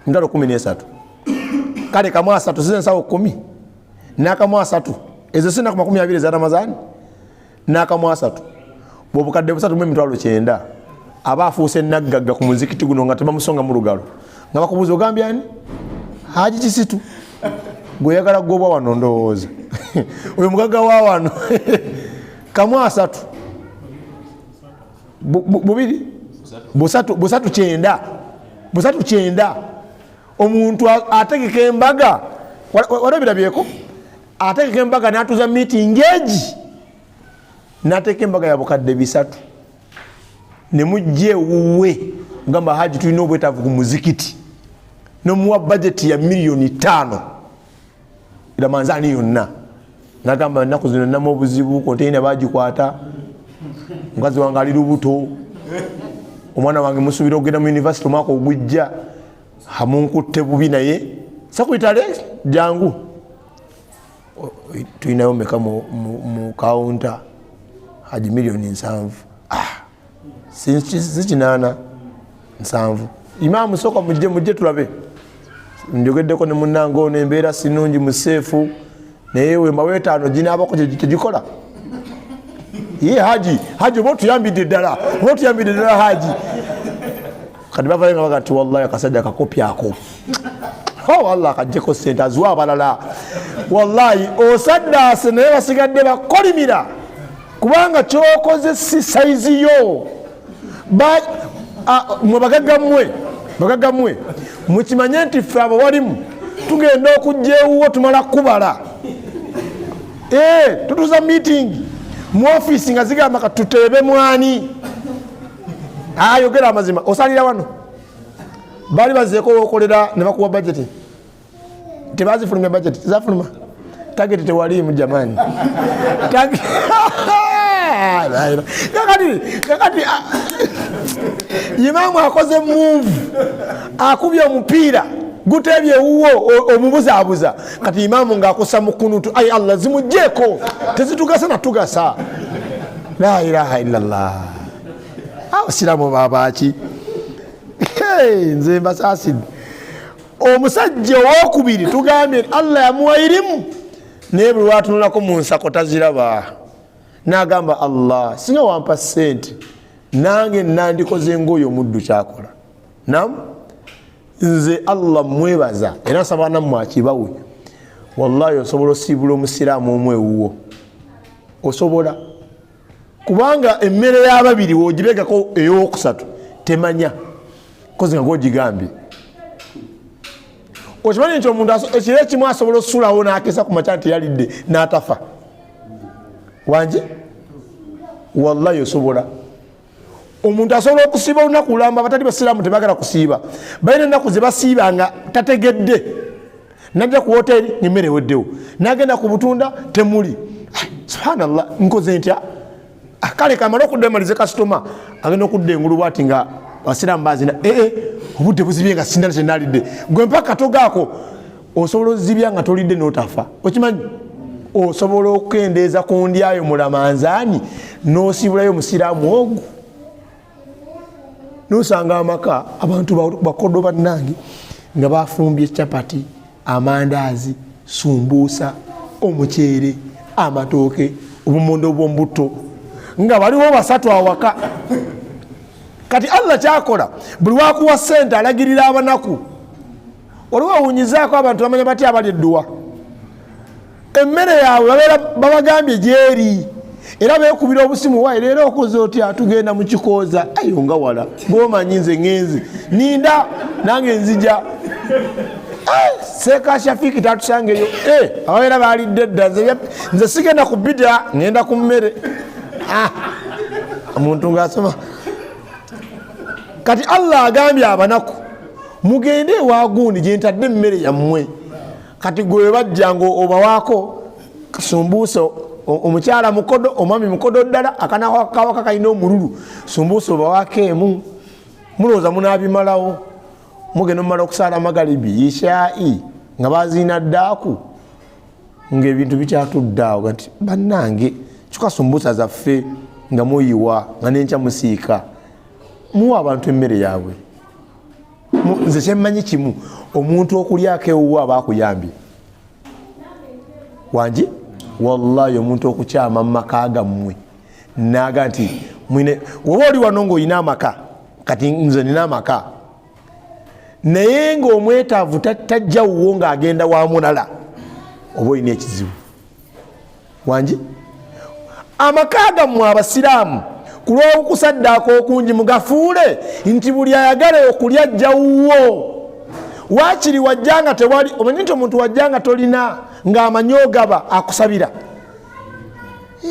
ndalo 13 kale kamu 3 zize ensawo 10 nakamu 3 ezo sina ku 20 za Ramadhani nakamu 3 bobukadde busatu mu mitwalo 9 abafuuse naggaga ku muzikiti guno nga tebamusonga mu lugalo nga bakubuza ogambye ani Haji Kisitu gwe yagala gobwa wano ndowooza oyo mugaga wa wano kamu 3 bubiri busatu 9 omuntu ategeka embaga walabirabyeko ategeka embaga natuza meeting eji nategeka embaga ya bukadde 3 nemujje uwe ngamba Haji tulina obwetaavu ku muzikiti nomuwa budget ya milioni 5 ila manzani yonna nagamba nnaku zino namu obuzibu konteina bagikwata mukazi wange ali lubuto omwana wange musubira okugenda mu university omwaka ogujja hamunkutte bubi naye sakuyitale jangu tulinayo meka mu counter Haji milioni 7 sinkinana 7 Imam soka mujje tulabe njogeddeko ne munnange ono embeera sinungi museefu naye we mawetano jinaabako tegikola ye Haji oba tuyambidde ddala Haji kati bavayo nga baga nti wallahi akasajja kakopyako wallahi akajjeko sente aziwa abalala wallahi osaddaase naye basigadde bakolimira kubanga kyokoze si saizi yo mwe bagaggammwe mukimanye nti ffe abo walimu tugenda okujja ewuwo tumala kubala tutuza meeting mu office nga zigamba katuteebe mwani ayogera amazima osalira wano bali bazeeko okolera ne bakuwa budget tebazifulumya budget zafuluma target tewalimu jamani kakati Imamu akoze move akubye omupiira gutebye uwo omubuzaabuza kati Imamu ng'akosa mu kunutu ay Allah zimujjeeko tezitugasa na tugasa la ilaha illallah abasiramu babaki nze mbasaasidde omusajja owokubiri tugambye Allah yamuwa irimu naye buli lwatunulako mu nsako taziraba n'agamba Allah singa wampa ssente nange nandikoze ng'oyo omuddu kyakola nam nze Allah mwebaza era nsaba nammwe akibawe wallahi osobola osiibula omusiraamu omwe ewuwo osobola kubanga emmere y'ababiri wogibegako ey'okusatu temanya kozi nga gwogigambye okimanyi nti omuntu ekiro ekimu asobola osusulawo n'akesa ku makya nti yalidde n'atafa wanje wallahi osobola omuntu asobola okusiiba olunaku lulamba abatali basiraamu tebagala kusiiba balina ennaku ze basiiba nga tategedde najja ku hoteri ng'emmere eweddewo n'agenda ku butunda temuli subhanallah nkoze ntya kale kamala okudda emalize kasitoma agenda okudda engulu bwati nga basiraamu bazina obudde buzibye nga sindala kyenalidde gwe mpaka katogaako osobola ozibya nga tolidde n'otafa okimanyi osobola okukendeeza ku ndyayo mulamanzaani n'osiibulayo musiraamu ogwo nosanga amaka abantu bakodo bannange nga bafumbye chapati amandaazi sumbusa omuceere amatooke obumondo bw'ombuto nga baliwo basatu awaka kati Allah kyakola buli wakuwa ssente alagirira abanaku waliwo awunyizaako abantu bamanya batya abali edduwa emmere yaabwe babagambye gyeri era beekubira obusimu wayi leero okoze otya tugenda mu kikooza ayo nga wala bwomanyi nze ngenzi ninda nange nzija Seka Shafiki tatusangeyo abaera balidde dda nze sigenda ku bidya ngenda ku mmere omuntu ng'asoma kati Allah agambye abanaku mugende ewagundi gye ntadde emmere yammwe kati gwe bajjanga obawaako kasumbuusa omukyala mukodo omwami mukodo ddala akanawakawaka kalina omululu sumbuusa obawaako emu mulowooza munaabimalawo mugenda omumala okusaala magalibi ishai nga baziina ddaaku ng'ebintu bikyatudde awo nti bannange kikasumbuusa zaffe nga muyiwa nga nenkya musiika muwa abantu emmere yaabwe. Nze kyemmanyi kimu, omuntu okulyako ewuwa aba akuyambye. Wangi wallahi omuntu okukyama mu maka gammwe naga nti woba oli wano ng'olina amaka, kati nze nina amaka, naye ng'omwetaavu tajja wuwo ng'agenda wa mulala, oba olina ekizibu. Wangi amaka gammwe abasiraamu ku lw'okusaddaaka okungi mugafuule nti buli ayagala okulya ajja wuwo. Waakiri wajja nga tewali, omanyi nti omuntu wajja nga tolina ng'amanyi ogaba akusabira.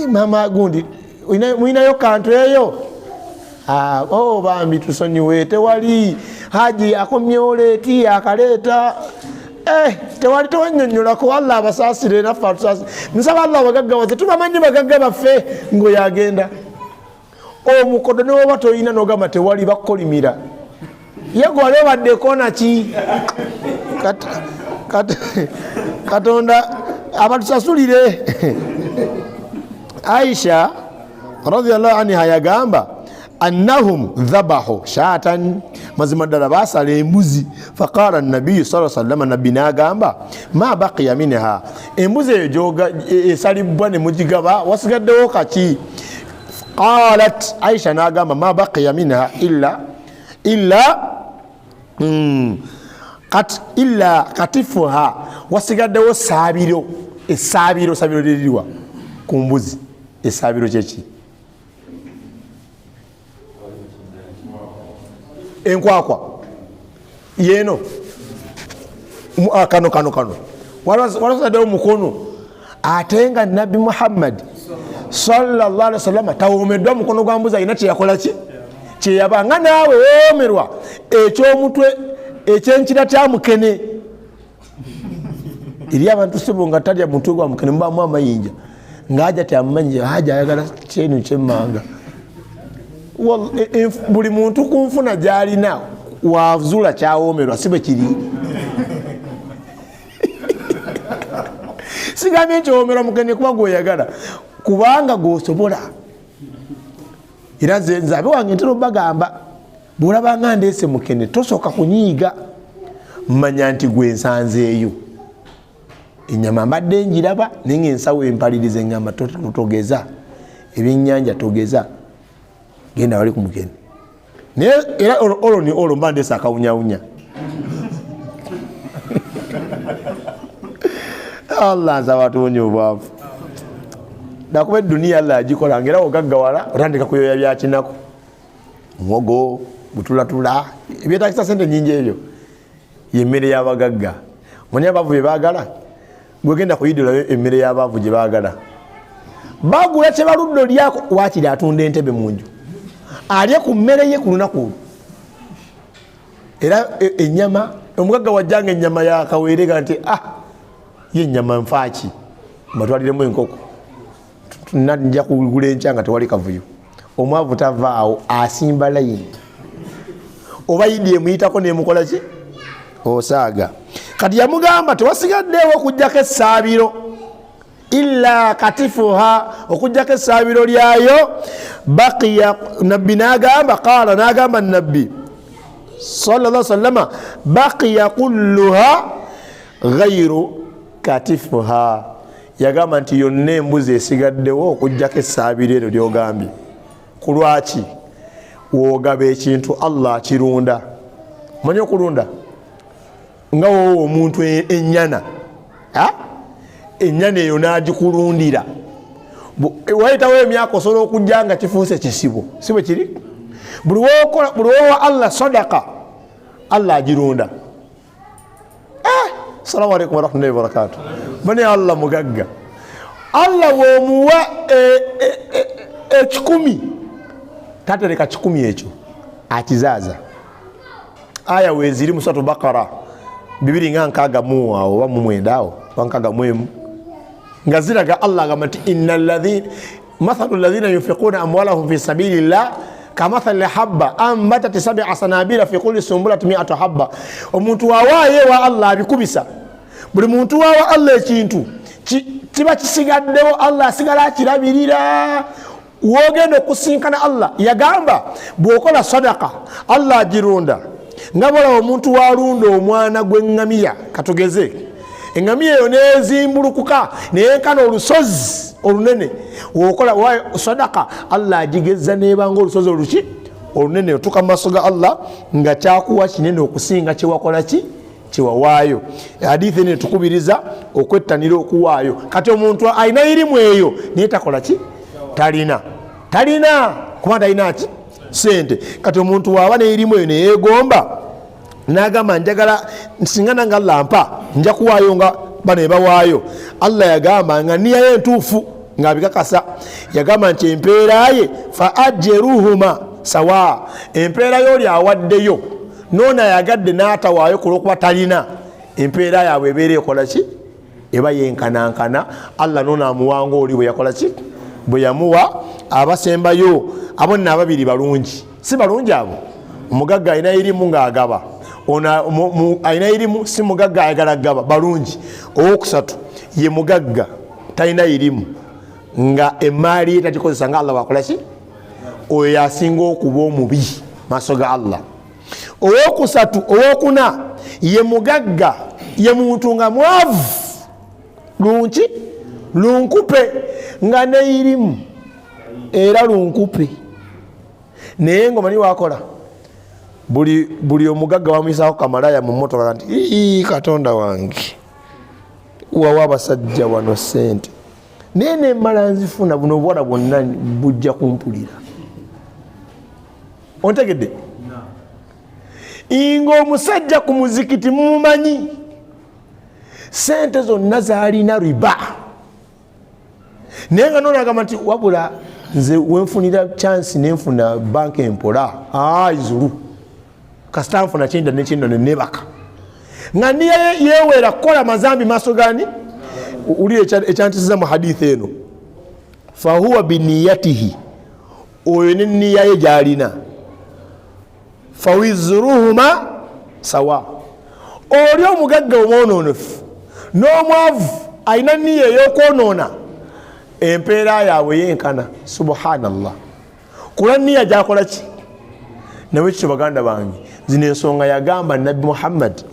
Maama gundi mulinayo kantu eyo? Bambi tusonyiwe, tewali. Haji akomyewo leeti akaleeta. Tewali tewanyonyolako. Allah abasaasire naffe atusaasire. Nsaba Allah abagagga wazze tubamanyi bagagga baffe ng'oyo agenda. Omukodo ne woba toyina n'ogamba tewali bakukolimira. Ye gwali obaddeko naki? Katonda abatusasulire. Aisha radhiyallahu anha yagamba annahum dhabahu shatan, mazima ddala baasala embuzi. Faqala an-nabiy sallallahu alayhi wasallam, nabbi n'agamba ma baqiya minha, embuzi eyo esalibwa ne mugigaba wasigaddewo kaki? Qalat Aisha n'agamba ma baqiya minha illa katifuha, wasigaddewo saabiro. Esaabiro liriwa ku mbuzi? Esaabiro kyeki? Enkwakwa yeeno kano walasaddewo mukono. Ate nga Nabbi Muhammad sallallahu alaihi wasallam tawomeddwa mukono gwa mbuzi, alina kyeyakola ki? Kyeyabanga naawe woomerwa ekyomutwe ekyenkira kya mukene. Eri abantu sibo nga talya mutwe gwa mukene mubamu amayinja ng'aja tyamumanyi haja ayagala kyenu kyemmanga. Buli muntu ku nfuna gy'alina wazula kyawoomerwa, si bwe kiri. Sigambye ekyowoomerwa mukene kuba gw'oyagala, kubanga gw'osobola. Era nze abe wange ntera obagamba bw'olabanga ndeese mukene tosooka kunyiiga, mmanya nti gwe nsanzeeyo. Ennyama mbadde njiraba naye ng'ensawo empaliriza engamba togeza ebyennyanja, togeza genda wali ku mukene. Naye era olwo mba ndeese akawunyawunya. Allah nsaba tuwonye obwavu. Nakuba eduniya Allah agikola ngera ogaggawala otandika kuyoya byakinako, muwogo, butulatula, ebyetakisa sente nyingi ebyo. Yemmere y'abagagga. Mwenye abavu bye baagala, gwegenda kuyidira emmere y'abavu gye baagala. Bagula kye baludde lyako, waakiri atunda entebe mu nju, alye ku mmere ye ku lunaku. Era ennyama, omugagga wajjanga ennyama yakaweerega nti ye ennyama nfaaki mbatwaliremu enkoko, nja kugula enkya nga tewali kavuyo. Omwavu tavaawo, asimba layini. Oba yidde emuyitako nemukola ki? Osaaga. Kati yamugamba tewasigaddeewo okugjako esaabiro illa katifuha, okugjako esaabiro lyayo. Baqiya, nabbi n'agamba, qaala n'agamba nabbi sallallahu alaihi wasallam, baqiya kulluha ghayru katifuha. Yagamba nti yonna embuzi esigaddewo okugjako esaabiro eryo ly'ogambye. Ku lwaki? Woogaba ekintu Allah kirunda. Manyi okulunda? Nga wowe omuntu ennyana, ennyana eyo n'agikulundira, wayitawo emyaka osobola okujja nga kifuuse kisibo, si bwe kiri? Buli wowa Allah sadaka, Allah agirunda. Assalamu alaikum warahmatullahi wabarakatuh. Bane Allah mugagga. Allah w'omuwa ekikumi, tatereka kikumi ekyo akizaaza. Aya weeziri mu Suratu Bakara 2:6 awo oba 9 awo 6 nga ziraga Allah agamba nti innal ladhina mathalu alladhina yunfiquna amwalahum fi sabilillah kamathali habba ambatat 7 sanabila fi kulli sumbulatin 100 habba. Omuntu waawaye wa Allah abikubisa. Buli muntu waawa Allah ekintu kiba kisigaddewo, Allah asigala akirabirira. wogenda okusinkana Allah yagamba bwokola sadaka Allah agirunda ngabola omuntu walunda omwana gw'engamiya katugeze engamiya eyo nezimbulukuka neyenkana olusozi olunene wokola sadaka Allah agigeza nebanga olusozi oluki olunene otuka mu maaso ga Allah nga kyakuwa kinene okusinga kyewakola ki kiwawaayo. Hadithi ene tukubiriza okwettanira okuwaayo. Kati omuntu alina irimu eyo naye takola ki talina kuba talina ki sente. Kati omuntu waaba neirimu eyo neyeegomba n'agamba njagala singa nange Allah mpa nja kuwaayo nga bano bawaayo. Allah yagamba nga niya ye ntuufu ng'abikakasa yagamba nti empeera ye fa ajruhuma sawa, empeera y'oli awaddeyo noona yagadde n'atawaayo kulwokuba talina, empeera yaabwe ebeera ekola ki eba yenkanankana. Allah noona amuwanga oli bwe yakola ki bwe yamuwa. Abasembayo abo nno ababiri balungi, si balungi abo. Omugagga alina irimu ng'agaba, alina irimu si mugagga ayagala gaba, balungi. Owokusatu ye mugagga talina irimu nga emaali ye tagikozesa nga Allah wakola ki oyo yasinga okuba omubi maaso ga Allah. Owokusatu owokuna ye mugagga ye muntu nga mwavu lunki lunkupe nga neirimu era lunkupe naye ngomani wakola buli omugagga wamuyisako kamalaya mu motoka nti Katonda wange wawa abasajja wano sente naye nemmala nzifuna buno obwala bwonna bujja kumpulira. Ontegedde? Ingo omusajja ku muzikiti mumumanyi sente zonna zaalina riba naye nga noonagamba nti wabula nze wenfunira chansi nenfuna banka empola izulu kasita nfuna kyenda nekyenda nenebaka nga niye yeweera kukola mazambi maaso gani uli ekyantisiza mu hadithi eno fahuwa biniyatihi oyo neniya ye gyalina fawizruhuma sawa. Oli omugagga omwononefu n'omwavu alina niya ey'okwonoona empeera yaabwe yenkana. Subhanallah, kula niya gyakola ki? Nawe kityo baganda bange, zino ensonga yagamba Nabbi Muhammad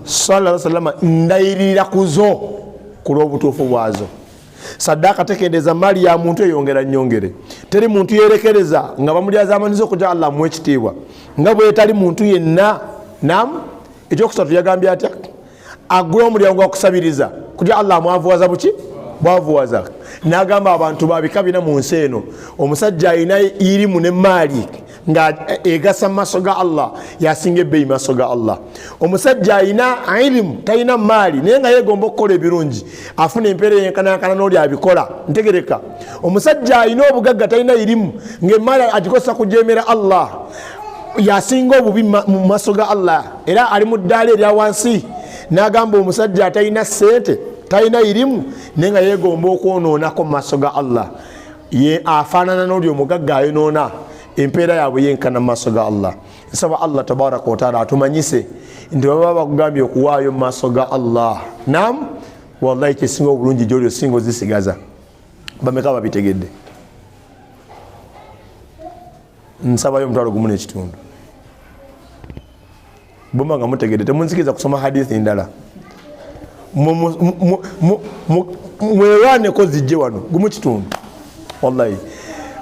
sallallahu alaihi wasallam ndayirira kuzo kulw'obutuufu bwazo. Saddaaka tekendeeza maali ya muntu eyongera nnyongere. Teri muntu yerekereza nga bamulyaza amaniza okujja Allah amuwe ekitiibwa nga bwe tali muntu yenna. Ekyokusatu yagambye atya? Agula omulyango gwakusabiriza kujja Allah amwavuwaza buki bwavuwaza. N'agamba abantu babika bina mu nsi eno, omusajja alina irimu ne maali nga egasa maaso ga Allah yasinga ebbeeyi maaso ga Allah. Omusajja alina ilimu talina maali naye nga yeegomba okukola ebirungi afuna empeera yenkanankana n'oli abikola. Ntegereka? Omusajja alina obugagga talina irimu ng'emaali agikozesa kujeemera Allah yasinga obubi mu maaso ga Allah era ali mu ddaala erya wansi. N'agamba omusajja atalina sente talina irimu naye nga yeegomba okwonoonako mu maaso ga Allah, ye afaanana n'oli omugagga ayonoona empeera yaabwe yenkana mu maaso ga Allah. Nsaba Allah tabaraka wa taala atumanyise nti baba bakugambye okuwaayo mu maaso ga Allah, wallahi kyesinga obulungi gy'oli osinga ozisigaza. Bameka babitegedde? Nsabayo omutwalo gumu n'ekitundu. Bwemba nga mutegedde temunzikiriza kusoma hadithi ndala. Mwewaaneko zijje wano gumu kitundu. Wallahi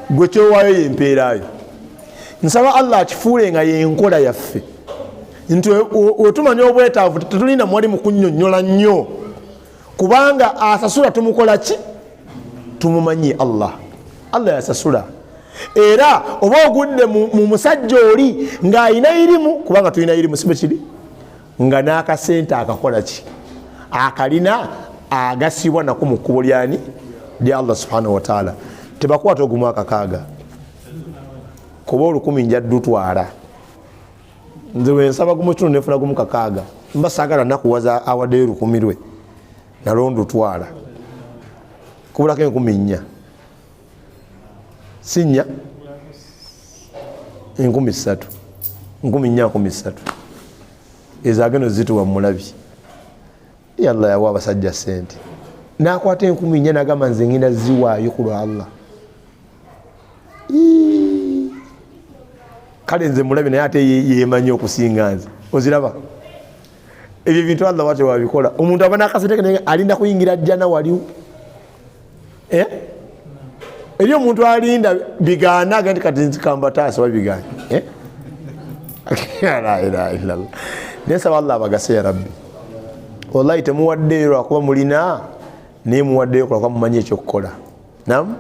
gwe kyowaayo yempeeraayo. Nsaba Allah akifuule nga yenkola yaffe nti wetumanya obwetaavu tetulina mwali mu kunnyonnyola nnyo kubanga asasula tumukola ki? Tumumanyi Allah yasasula. Era oba ogudde mu musajja oli ng'alina irimu, kubanga tulina irimu sibe kiri nga n'akasente akakola ki? Akalina agasibwa nako mu kkubo lyani? Lya Allah subhanahu wa ta'ala. Tebakwata ogumu akakaaga kuba 1000 njaddutwala. Nze wensaba gumu kino nefuna gumu kakaaga mba saagala nakuwaza awaddeyo 1000 lwe nalondutwala kubulako 1004 sinya 13 14 ezageno zituwa mulabi. Allah yawa abasajja sente n'akwata 1004 n'agamba nze ngenda ziwaayo ku lwa Allah. kale nze mulabe naye ate yemanyi okusinga nze oziraba ebyo bintu Allah wate wabikola omuntu abana akasete naye alinda kuyingira jjana waliwo eri omuntu alinda bigaana agandi kati nzikamba taasa wabiganya la ilaha illallah nesaba Allah abagase ya rabbi wallahi temuwaddeyo lwakuba mulina naye muwaddeyo kulwakuba mumanyi ekyokukola nam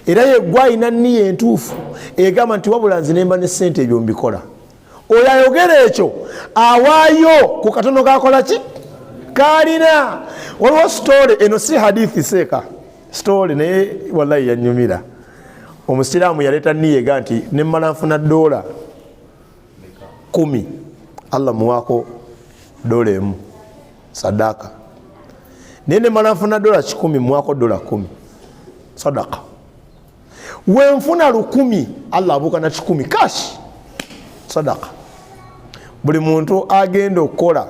era yeggwa alina nniya entuufu egamba nti wabula nze nemba ne ssente ebyo mbikola oyo ayogera ekyo awaayo ku katono kakola ki kalina waliwo story eno si hadithi seeka story naye wallahi yanyumira omusiraamu yaleeta nniya nti nemmala nfuna $10 Allah muwaako $1 sadaka nene mala nfuna $10 muwaako $10 sadaka wenfuna 10 Allah abuka na 10 cash sadaka buli muntu agenda okukola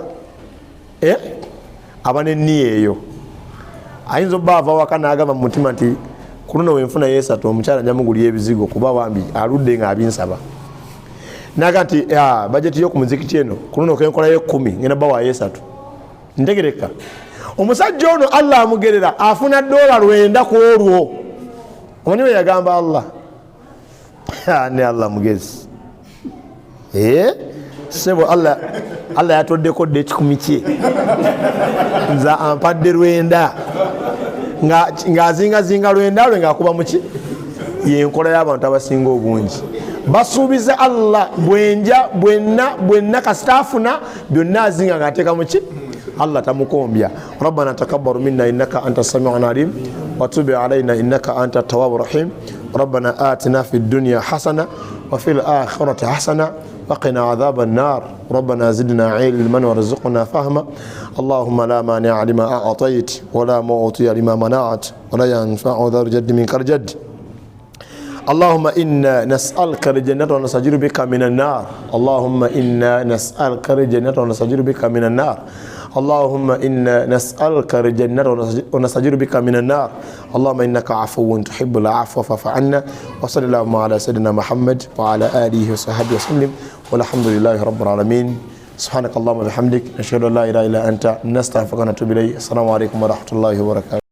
abane nniya eyo ayinza obbaava waka n'agamba mu mutima nti kuno wenfuna yesatu omukyala njamugulya ebizigo kuba wambi aludde nga abinsaba naga nti bajeti yo ku muzikiti eno kuno kenkolayo 10 ngenda bawa yesatu ntegereka omusajja ono Allah amugerera afuna $9 ku olwo omani we yagamba Allah ne Allah mugezi sebo Allah yatoddeko de 10 kye nza ampadde $9 nga zinga $9 lwe ngaakuba muki yenkola y'abantu abasinga obungi basuubiza Allah bwenna kasitaafuna byonna azinga ng'ateeka muki Allah tamukombya rabbana takabbaru minna innaka anta samiun alim wa tub alayna innaka anta tawwabur rahim rabbana atina fid dunya hasana wa fil akhirati hasana وقنا عذاب النار ربنا زدنا علما وارزقنا فهما اللهم لا مانع لما أعطيت ولا معطي لما منعت ولا ينفع ذا الجد منك الجد اللهم إنا نسألك الجنة ونستجير بك من النار اللهم إنا نسألك الجنة ونستجير بك من النار اللهم إنا نسألك الجنة ونستجير بك من النار اللهم إنك عفو تحب العفو فاعف عنا وصلى اللهم على سيدنا محمد وعلى آله وصحبه وسلم والحمد لله رب العالمين سبحانك اللهم وبحمدك نشهد أن لا إله إلا أنت نستغفرك ونتوب إليك السلام عليكم ورحمة الله وبركاته.